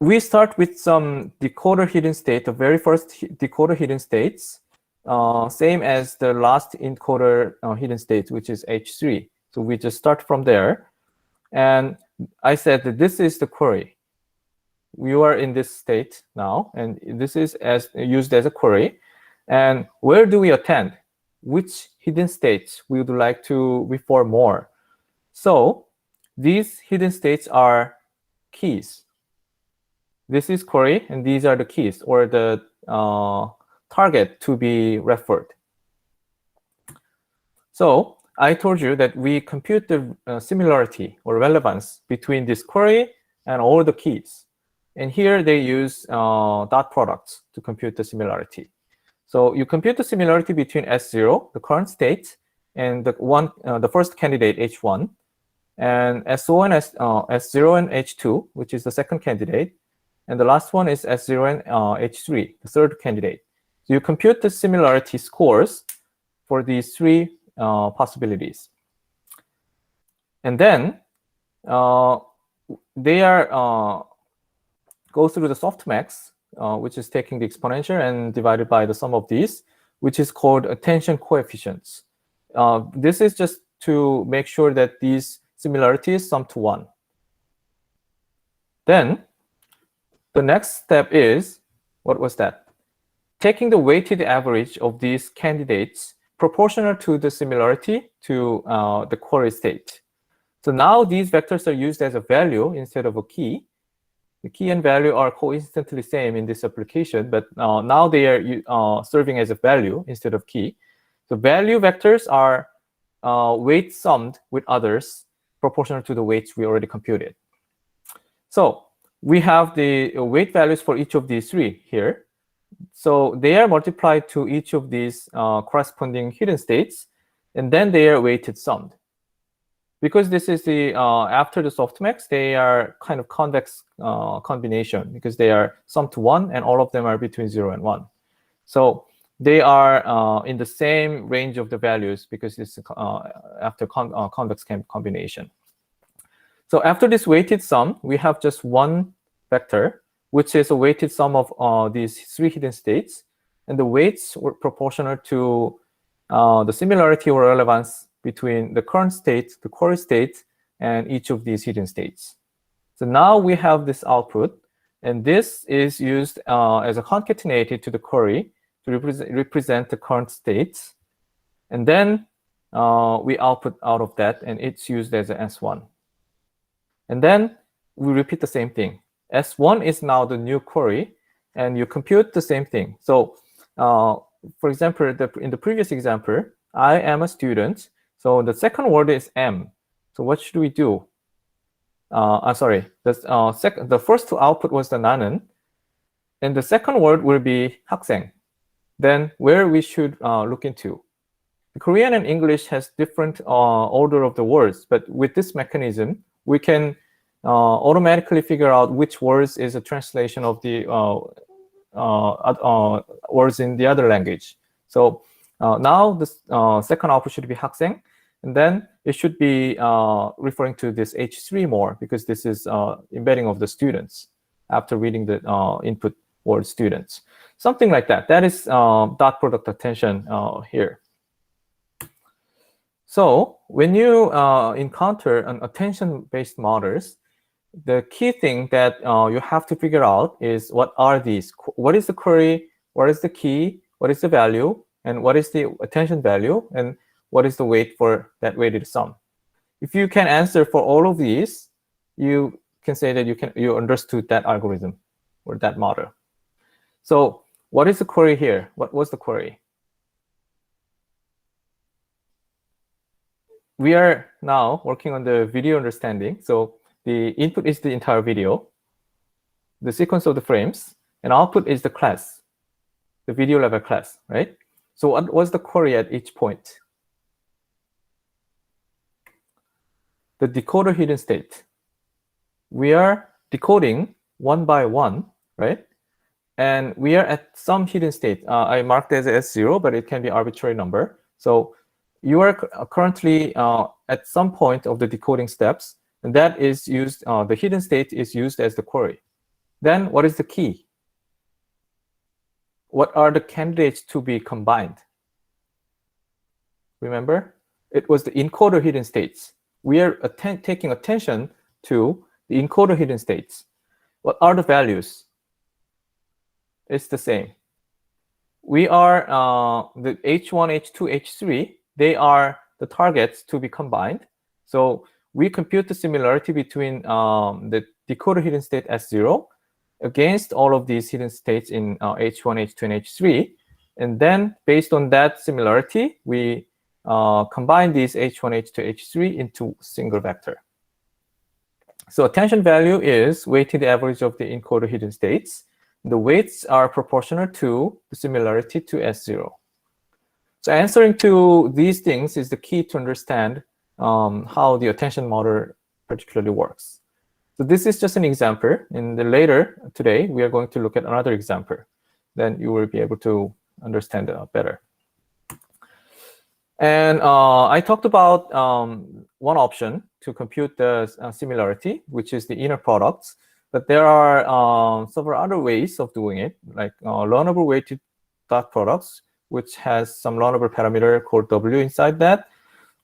We start with some decoder hidden state, the very first decoder hidden states, same as the last encoder hidden state, which is H3. So we just start from there. And I said that this is the query. We are in this state now, and this is used as a query. And where do we attend? Which hidden states we would like to refer more? So these hidden states are keys. This is query, and these are the keys, or the target to be referred. So I told you that we compute the similarity or relevance between this query and all the keys. And here they use dot products to compute the similarity. So you compute the similarity between S0, the current state, and the first candidate, H1, and S0 and H2, which is the second candidate. And the last one is S0 and H3, the third candidate. So you compute the similarity scores for these 3 possibilities. And then they are go through the softmax, which is taking the exponential and divided by the sum of these, which is called attention coefficients. This is just to make sure that these similarities sum to 1. Then the next step is, what was that? Taking the weighted average of these candidates proportional to the similarity to the query state. So now these vectors are used as a value instead of a key. The key and value are coincidentally same in this application, but now they are serving as a value instead of key. So value vectors are weight summed with others proportional to the weights we already computed. So we have the weight values for each of these three here. So they are multiplied to each of these corresponding hidden states, and then they are weighted summed. Because this is the after the softmax, they are kind of convex combination because they are summed to 1 and all of them are between 0 and 1. So they are in the same range of the values because it's after convex combination. So after this weighted sum, we have just one vector, which is a weighted sum of these three hidden states. And the weights were proportional to the similarity or relevance between the current state, the query state, and each of these hidden states. So now we have this output, and this is used as a concatenated to the query to represent the current states. And then we output out of that, and it's used as an S1. And then we repeat the same thing. S1 is now the new query, and you compute the same thing. So for example, in the previous example, I am a student. So the second word is M. So what should we do? Sorry, the first output was the 나는, and the second word will be 학생. Then where we should look into? The Korean and English has different order of the words, but with this mechanism, we can automatically figure out which words is a translation of the words in the other language. So now the second output should be 학생, and then it should be referring to this H3 more because this is embedding of the students after reading the input word students. Something like that. That is dot product attention here. So when you encounter an attention-based models, the key thing that you have to figure out is what are these? What is the query? What is the key? What is the value? And what is the attention value? And what is the weight for that weighted sum? If you can answer for all of these, you can say that you understood that algorithm or that model. So what is the query here? What was the query? We are now working on the video understanding. So the input is the entire video, the sequence of the frames, and output is the class, the video level class, right? So what was the query at each point? The decoder hidden state. We are decoding one by one, right? And we are at some hidden state. I marked as S0, but it can be arbitrary number. So you are currently at some point of the decoding steps, and that is used, the hidden state is used as the query. Then what is the key? What are the candidates to be combined? Remember, it was the encoder hidden states. We are taking attention to the encoder hidden states. What are the values? It's the same. We are the H1, H2, H3, they are the targets to be combined. So we compute the similarity between the decoder hidden state S0 against all of these hidden states in H1, H2, and H3. And then based on that similarity, we combine these H1, H2, H3 into single vector. So attention value is weighted average of the encoder hidden states. The weights are proportional to the similarity to S0. So answering to these things is the key to understand how the attention model particularly works. So this is just an example. In the later today, we are going to look at another example. Then you will be able to understand better. And I talked about one option to compute the similarity, which is the inner products. But there are several other ways of doing it, like learnable weighted dot products, which has some learnable parameter called W inside that,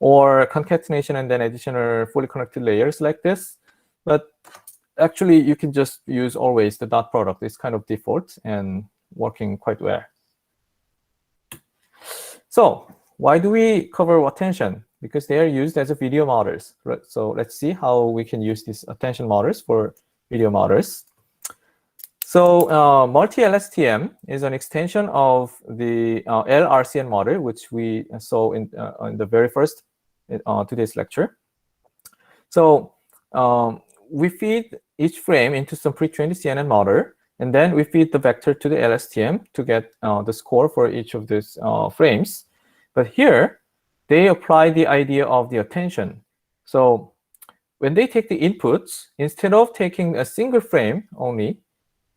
or concatenation and then additional fully connected layers like this. But actually, you can just use always the dot product. It's kind of default and working quite well. So why do we cover attention? Because they are used as a video models. Right? So let's see how we can use these attention models for video models. So multi-LSTM is an extension of the LRCN model, which we saw in the very first today's lecture. So we feed each frame into some pre-trained CNN model, and then we feed the vector to the LSTM to get the score for each of these frames. But here, they apply the idea of the attention. So when they take the inputs, instead of taking a single frame only,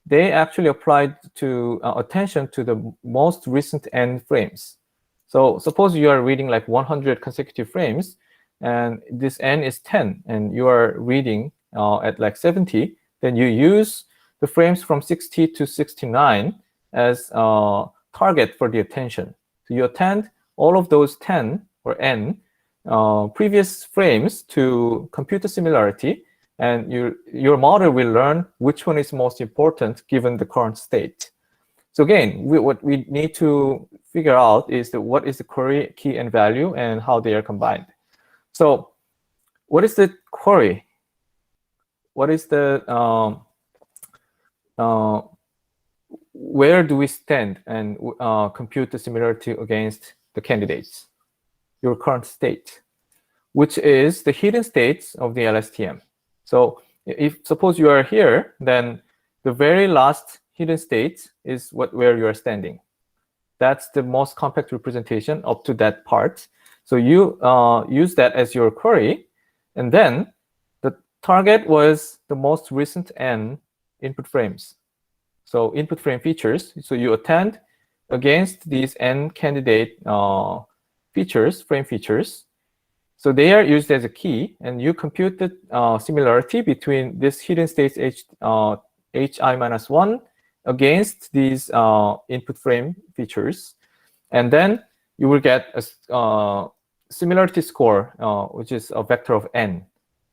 they actually applied to attention to the most recent n frames. So suppose you are reading like 100 consecutive frames, and this n is 10, and you are reading at like 70, then you use the frames from 60 to 69 as a target for the attention. So you attend all of those 10 or n previous frames to compute the similarity, and your model will learn which one is most important given the current state. So again, what we need to figure out is what is the query key and value and how they are combined. So what is the query? What is the, where do we stand and compute the similarity against the candidates? Your current state, which is the hidden states of the LSTM. So if suppose you are here, then the very last hidden state is where you are standing. That's the most compact representation up to that part. So you use that as your query, and then the target was the most recent n input frames. So input frame features. So you attend against these n candidate features, frame features. So they are used as a key, and you compute the similarity between this hidden states hi-1 against these input frame features. And then you will get a similarity score, which is a vector of n.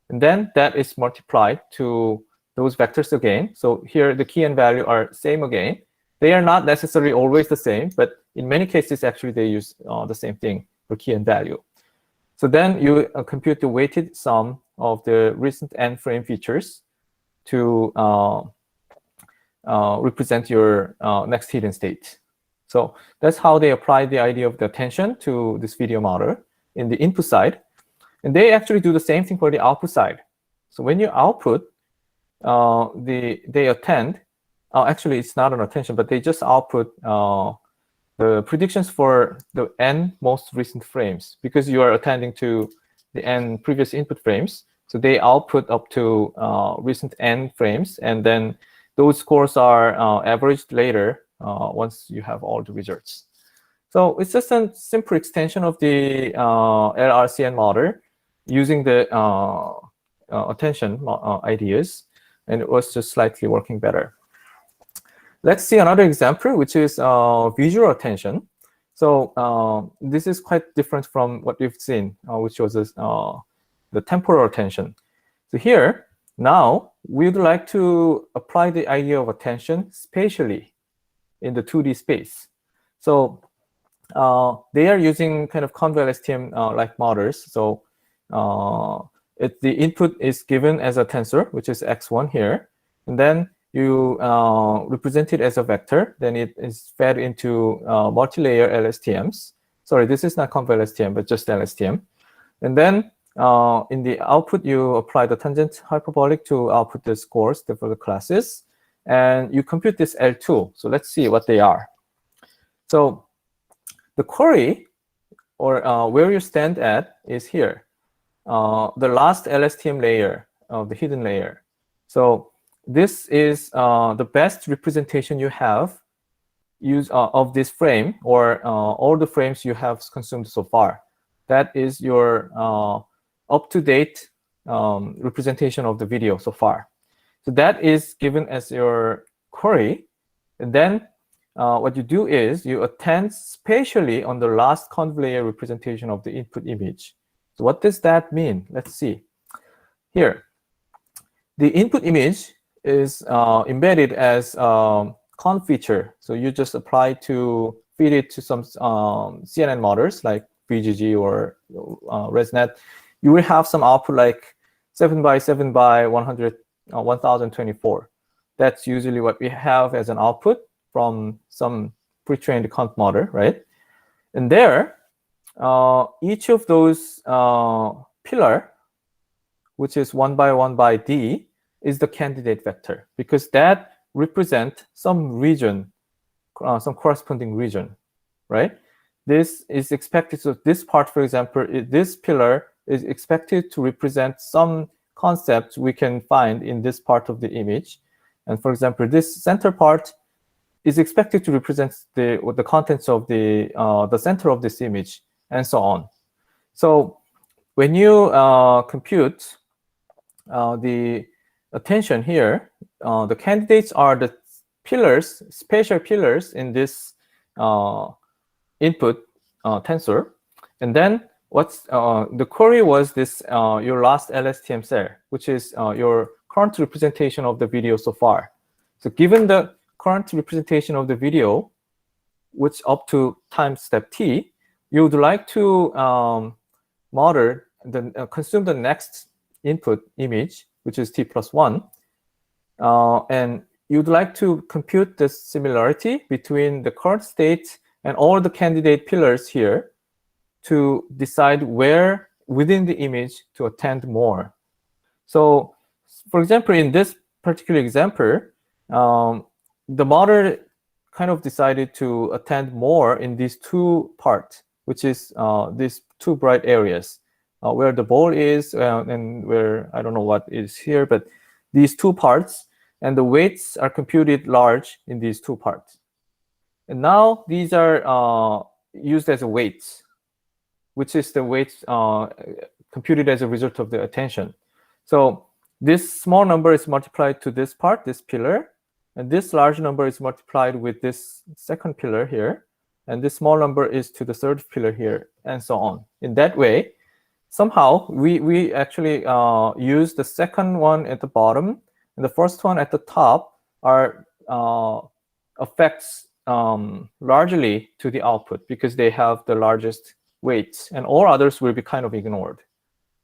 And then that is multiplied to those vectors again. So here the key and value are same again. They are not necessarily always the same, but in many cases, actually, they use the same thing for key and value. So then you compute the weighted sum of the recent n frame features to represent your next hidden state. So that's how they apply the idea of the attention to this video model in the input side. And they actually do the same thing for the output side. So when you output, they attend. Actually, it's not an attention, but they just output the predictions for the n most recent frames, because you are attending to the n previous input frames. So they output up to recent n frames, and then those scores are averaged later once you have all the results. So it's just a simple extension of the LRCN model using the attention ideas, and it was just slightly working better. Let's see another example, which is visual attention. So this is quite different from what we've seen, which was the temporal attention. So here, now, we'd like to apply the idea of attention spatially in the 2D space. So they are using kind of Convoy STM like models. So the input is given as a tensor, which is x1 here, and then you represent it as a vector, then it is fed into multi-layer LSTMs. Sorry, this is not Convoy LSTM, but just LSTM. And then in the output, you apply the tangent hyperbolic to output the scores for the classes, and you compute this L2. So let's see what they are. So the query, or where you stand at, is here. The last LSTM layer of the hidden layer. So this is the best representation you have of this frame, or all the frames you have consumed so far. That is your up-to-date representation of the video so far. So that is given as your query. And then what you do is you attend spatially on the last conv representation of the input image. So what does that mean? Let's see. Here, the input image is embedded as conv feature. So you just apply to feed it to some CNN models like VGG or ResNet. You will have some output like 7 by 7 by 1024. That's usually what we have as an output from some pre-trained conv model, right? And there, each of those pillar which is 1 by 1 by D, is the candidate vector, because that represents some region, some corresponding region, right? This is expected, so this part, for example, this pillar is expected to represent some concepts we can find in this part of the image. And for example, this center part is expected to represent the contents of the center of this image, and so on. So when you compute the attention here, the candidates are the pillars, spatial pillars in this input tensor. And then what's the query was this your last LSTM cell, which is your current representation of the video so far. So given the current representation of the video, which up to time step t, you would like to model consume the next input image, which is t+1, and you'd like to compute the similarity between the current state and all the candidate pillars here to decide where within the image to attend more. So, for example, in this particular example, the model kind of decided to attend more in these two parts, which is these two bright areas, where the ball is and where I don't know what is here, but these two parts, and the weights are computed large in these two parts. And now these are used as a weights, which is the weights computed as a result of the attention. So this small number is multiplied to this part, this pillar, and this large number is multiplied with this second pillar here, and this small number is to the third pillar here, and so on. In that way, somehow we actually use the second one at the bottom and the first one at the top are affects largely to the output because they have the largest weights, and all others will be kind of ignored.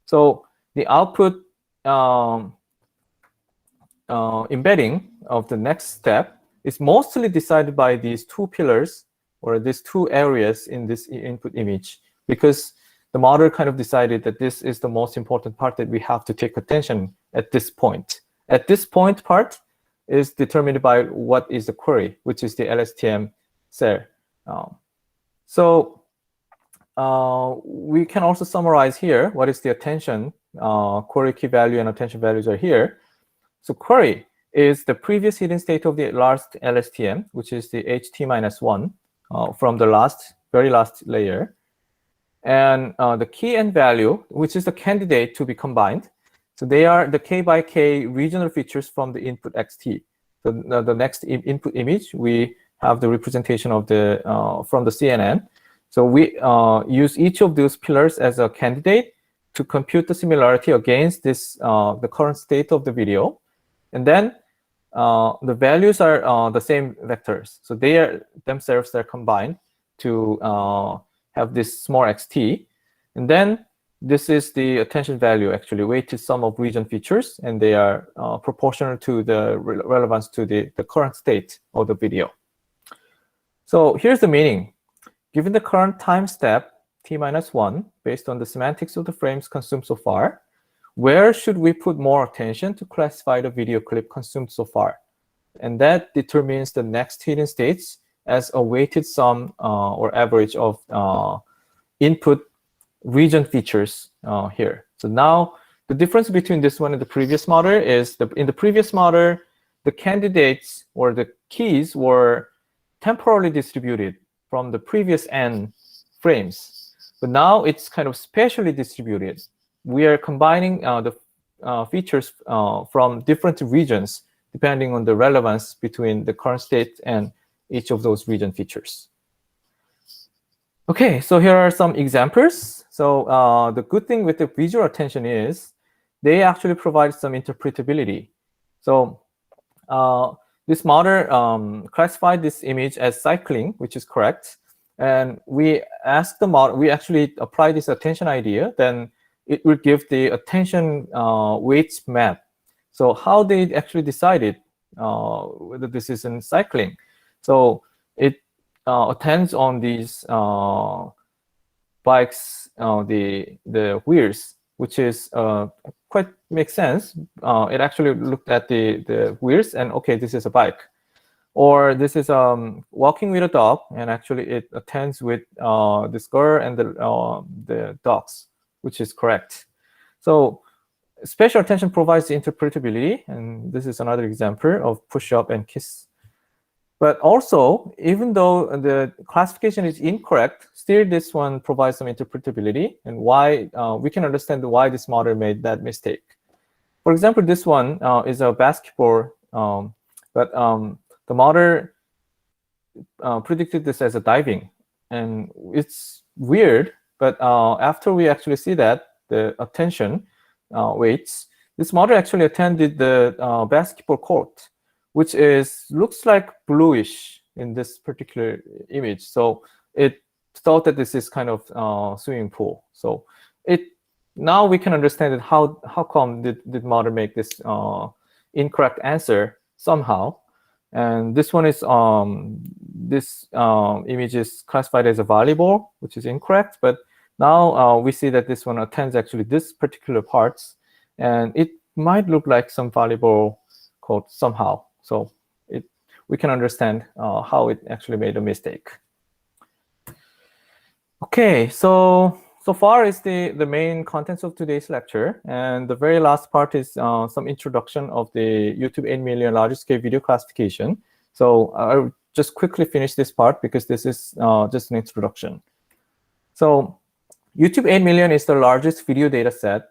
So the output embedding of the next step is mostly decided by these two pillars or these two areas in this input image, because the model kind of decided that this is the most important part that we have to take attention at this point. At this point part is determined by what is the query, which is the LSTM cell. So we can also summarize here what is the attention. Query key value and attention values are here. So query is the previous hidden state of the last LSTM, which is the HT-1 from the very last layer. And the key and value, which is the candidate to be combined. So they are the k by k regional features from the input xt. So the next input image, we have the representation of the from the CNN. So we use each of those pillars as a candidate to compute the similarity against this the current state of the video. And then the values are the same vectors. So they are themselves are combined to have this small xt. And then this is the attention value, actually weighted sum of region features, and they are proportional to the relevance to the current state of the video. So here's the meaning. Given the current time step, t-1, based on the semantics of the frames consumed so far, where should we put more attention to classify the video clip consumed so far? And that determines the next hidden states as a weighted sum or average of input region features here. So now the difference between this one and the previous model is in the previous model, the candidates or the keys were temporally distributed from the previous n frames. But now it's kind of spatially distributed. We are combining the features from different regions depending on the relevance between the current state and each of those region features. Okay, so here are some examples. So the good thing with the visual attention is they actually provide some interpretability. So this model classified this image as cycling, which is correct. And we asked the model, we actually apply this attention idea, then it will give the attention weights map. So how they actually decided whether this is in cycling. So it attends on these bikes, the wheels, which is quite make sense. It actually looked at the wheels and, okay, this is a bike. Or this is walking with a dog, and actually it attends with this girl and the dogs, which is correct. So spatial attention provides the interpretability, and this is another example of push up and kiss. But also, even though the classification is incorrect, still this one provides some interpretability, and why we can understand why this model made that mistake. For example, this one is a basketball, but the model predicted this as a diving, and it's weird. But after we actually see that the attention weights, this model actually attended the basketball court, which looks like bluish in this particular image. So it thought that this is kind of swimming pool. So now we can understand that how come did model make this incorrect answer somehow. And this one is this image is classified as a volleyball, which is incorrect. But now we see that this one attends actually this particular parts, and it might look like some volleyball court somehow. So we can understand how it actually made a mistake. Okay, so far is the main contents of today's lecture. And the very last part is some introduction of the YouTube 8 million large scale video classification. So I'll just quickly finish this part because this is just an introduction. So YouTube 8 million is the largest video data set,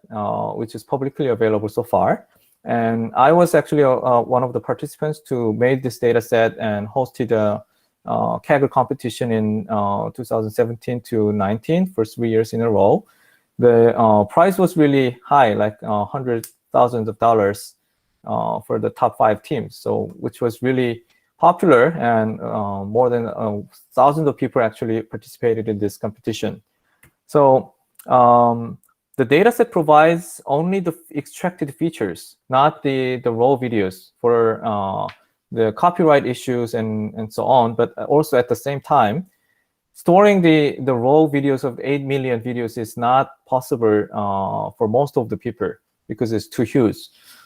which is publicly available so far. And I was actually one of the participants to make this data set and hosted a ConvGlu competition in 2017 to 19 for 3 years in a row. The prize was really high, like $100,000 of dollars for the top 5 teams. So which was really popular, and more than thousands of people actually participated in this competition. So the dataset provides only the extracted features, not the raw videos for the copyright issues and so on. But also at the same time, storing the raw videos of 8 million videos is not possible for most of the people because it's too huge.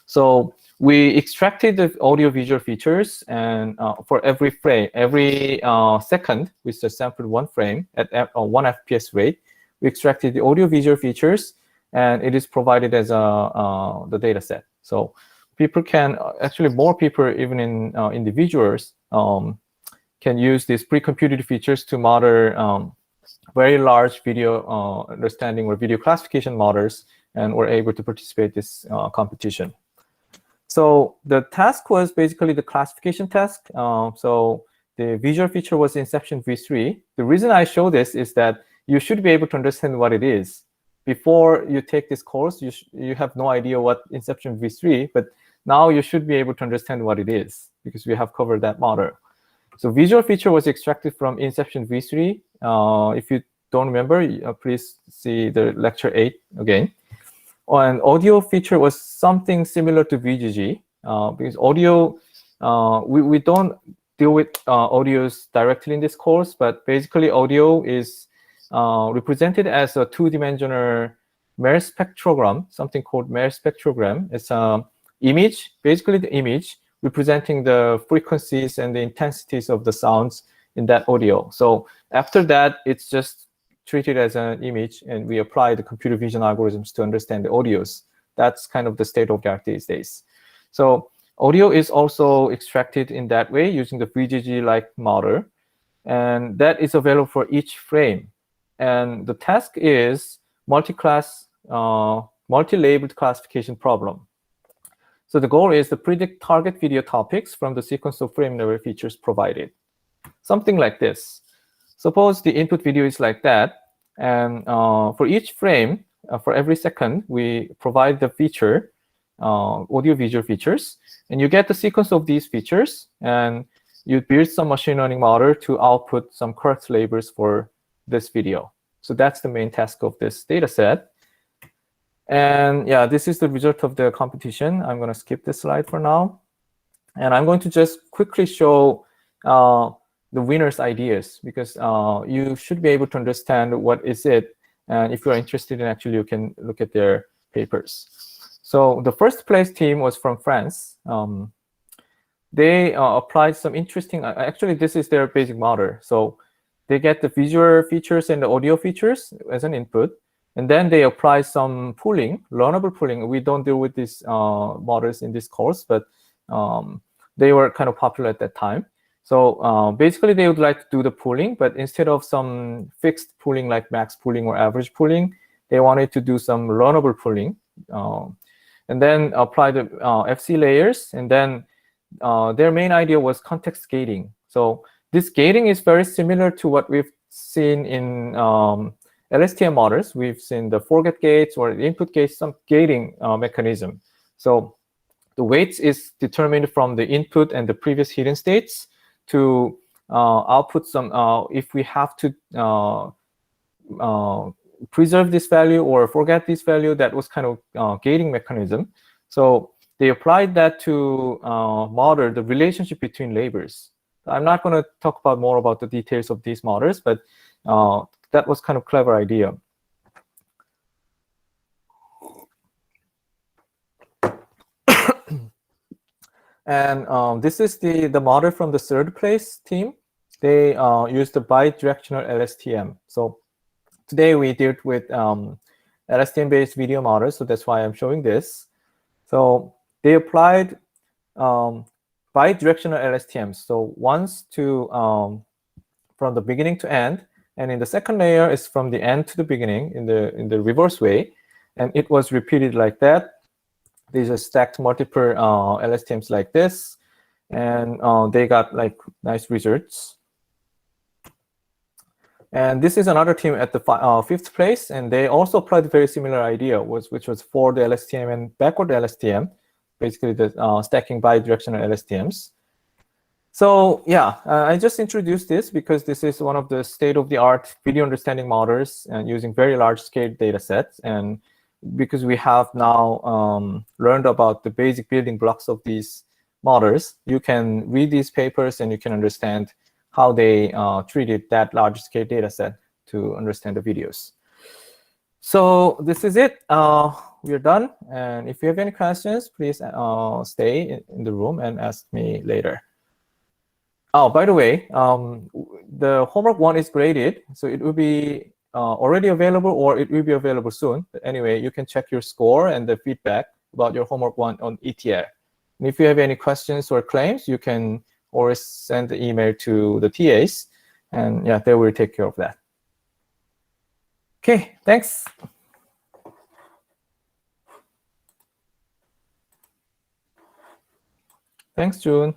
So we extracted the audio-visual features, and for every frame, every second, we just sampled 1 frame at 1 FPS rate. We extracted the audio-visual features, and it is provided as the data set. So people can actually, more people, even in individuals, can use these pre-computed features to model very large video understanding or video classification models, and were able to participate in this competition. So the task was basically the classification task. So the visual feature was Inception V3. The reason I show this is that you should be able to understand what it is. Before you take this course, you have no idea what Inception V3, but now you should be able to understand what it is because we have covered that model. So visual feature was extracted from Inception V3. If you don't remember, please see the lecture 8 again. And audio feature was something similar to VGG because audio, we don't deal with audios directly in this course, but basically audio is represented as a 2-dimensional Meyer spectrogram, something called Meyer spectrogram. It's an image, basically the image representing the frequencies and the intensities of the sounds in that audio. So after that, it's just treated as an image, and we apply the computer vision algorithms to understand the audios. That's kind of the state of the art these days. So audio is also extracted in that way using the VGG-like model, and that is available for each frame. And the task is multi-class, multi-labeled classification problem. So the goal is to predict target video topics from the sequence of frame level features provided. Something like this. Suppose the input video is like that, and for each frame, for every second, we provide the feature, audio-visual features, and you get the sequence of these features, and you build some machine learning model to output some correct labels for this video. So that's the main task of this data set. And yeah, this is the result of the competition. I'm going to skip this slide for now. And I'm going to just quickly show the winner's ideas, because you should be able to understand what is it. And if you're interested in, actually, you can look at their papers. So the first place team was from France. They applied some interesting, actually this is their basic model. So they get the visual features and the audio features as an input, and then they apply some pooling, learnable pooling. We don't deal with these models in this course, but they were kind of popular at that time. So basically they would like to do the pooling, but instead of some fixed pooling like max pooling or average pooling, they wanted to do some learnable pooling, and then apply the FC layers. And then their main idea was context gating. So this gating is very similar to what we've seen in LSTM models. We've seen the forget gates or the input gates, some gating mechanism. So the weights is determined from the input and the previous hidden states to output some, if we have to preserve this value or forget this value, that was kind of gating mechanism. So they applied that to model the relationship between labels. I'm not going to talk about more about the details of these models, but that was kind of clever idea. And this is the model from the third place team. They used the bidirectional LSTM. So today we dealt with LSTM-based video models, so that's why I'm showing this. So they applied bidirectional LSTMs. So once to from the beginning to end, and in the second layer is from the end to the beginning in the reverse way, and it was repeated like that. These are stacked multiple LSTMs like this, and they got like nice results. And this is another team at the fifth place, and they also applied a very similar idea, which was forward LSTM and backward LSTM, basically the stacking bidirectional LSTMs. So yeah, I just introduced this because this is one of the state-of-the-art video understanding models and using very large-scale data sets. And because we have now learned about the basic building blocks of these models, you can read these papers and you can understand how they treated that large-scale data set to understand the videos. So this is it. We're done. And if you have any questions, please stay in the room and ask me later. Oh, by the way, the homework 1 is graded, so it will be already available or it will be available soon. But anyway, you can check your score and the feedback about your homework 1 on ETL. And if you have any questions or claims, you can always send the email to the TAs, and yeah, they will take care of that. Okay, thanks. Thanks, June.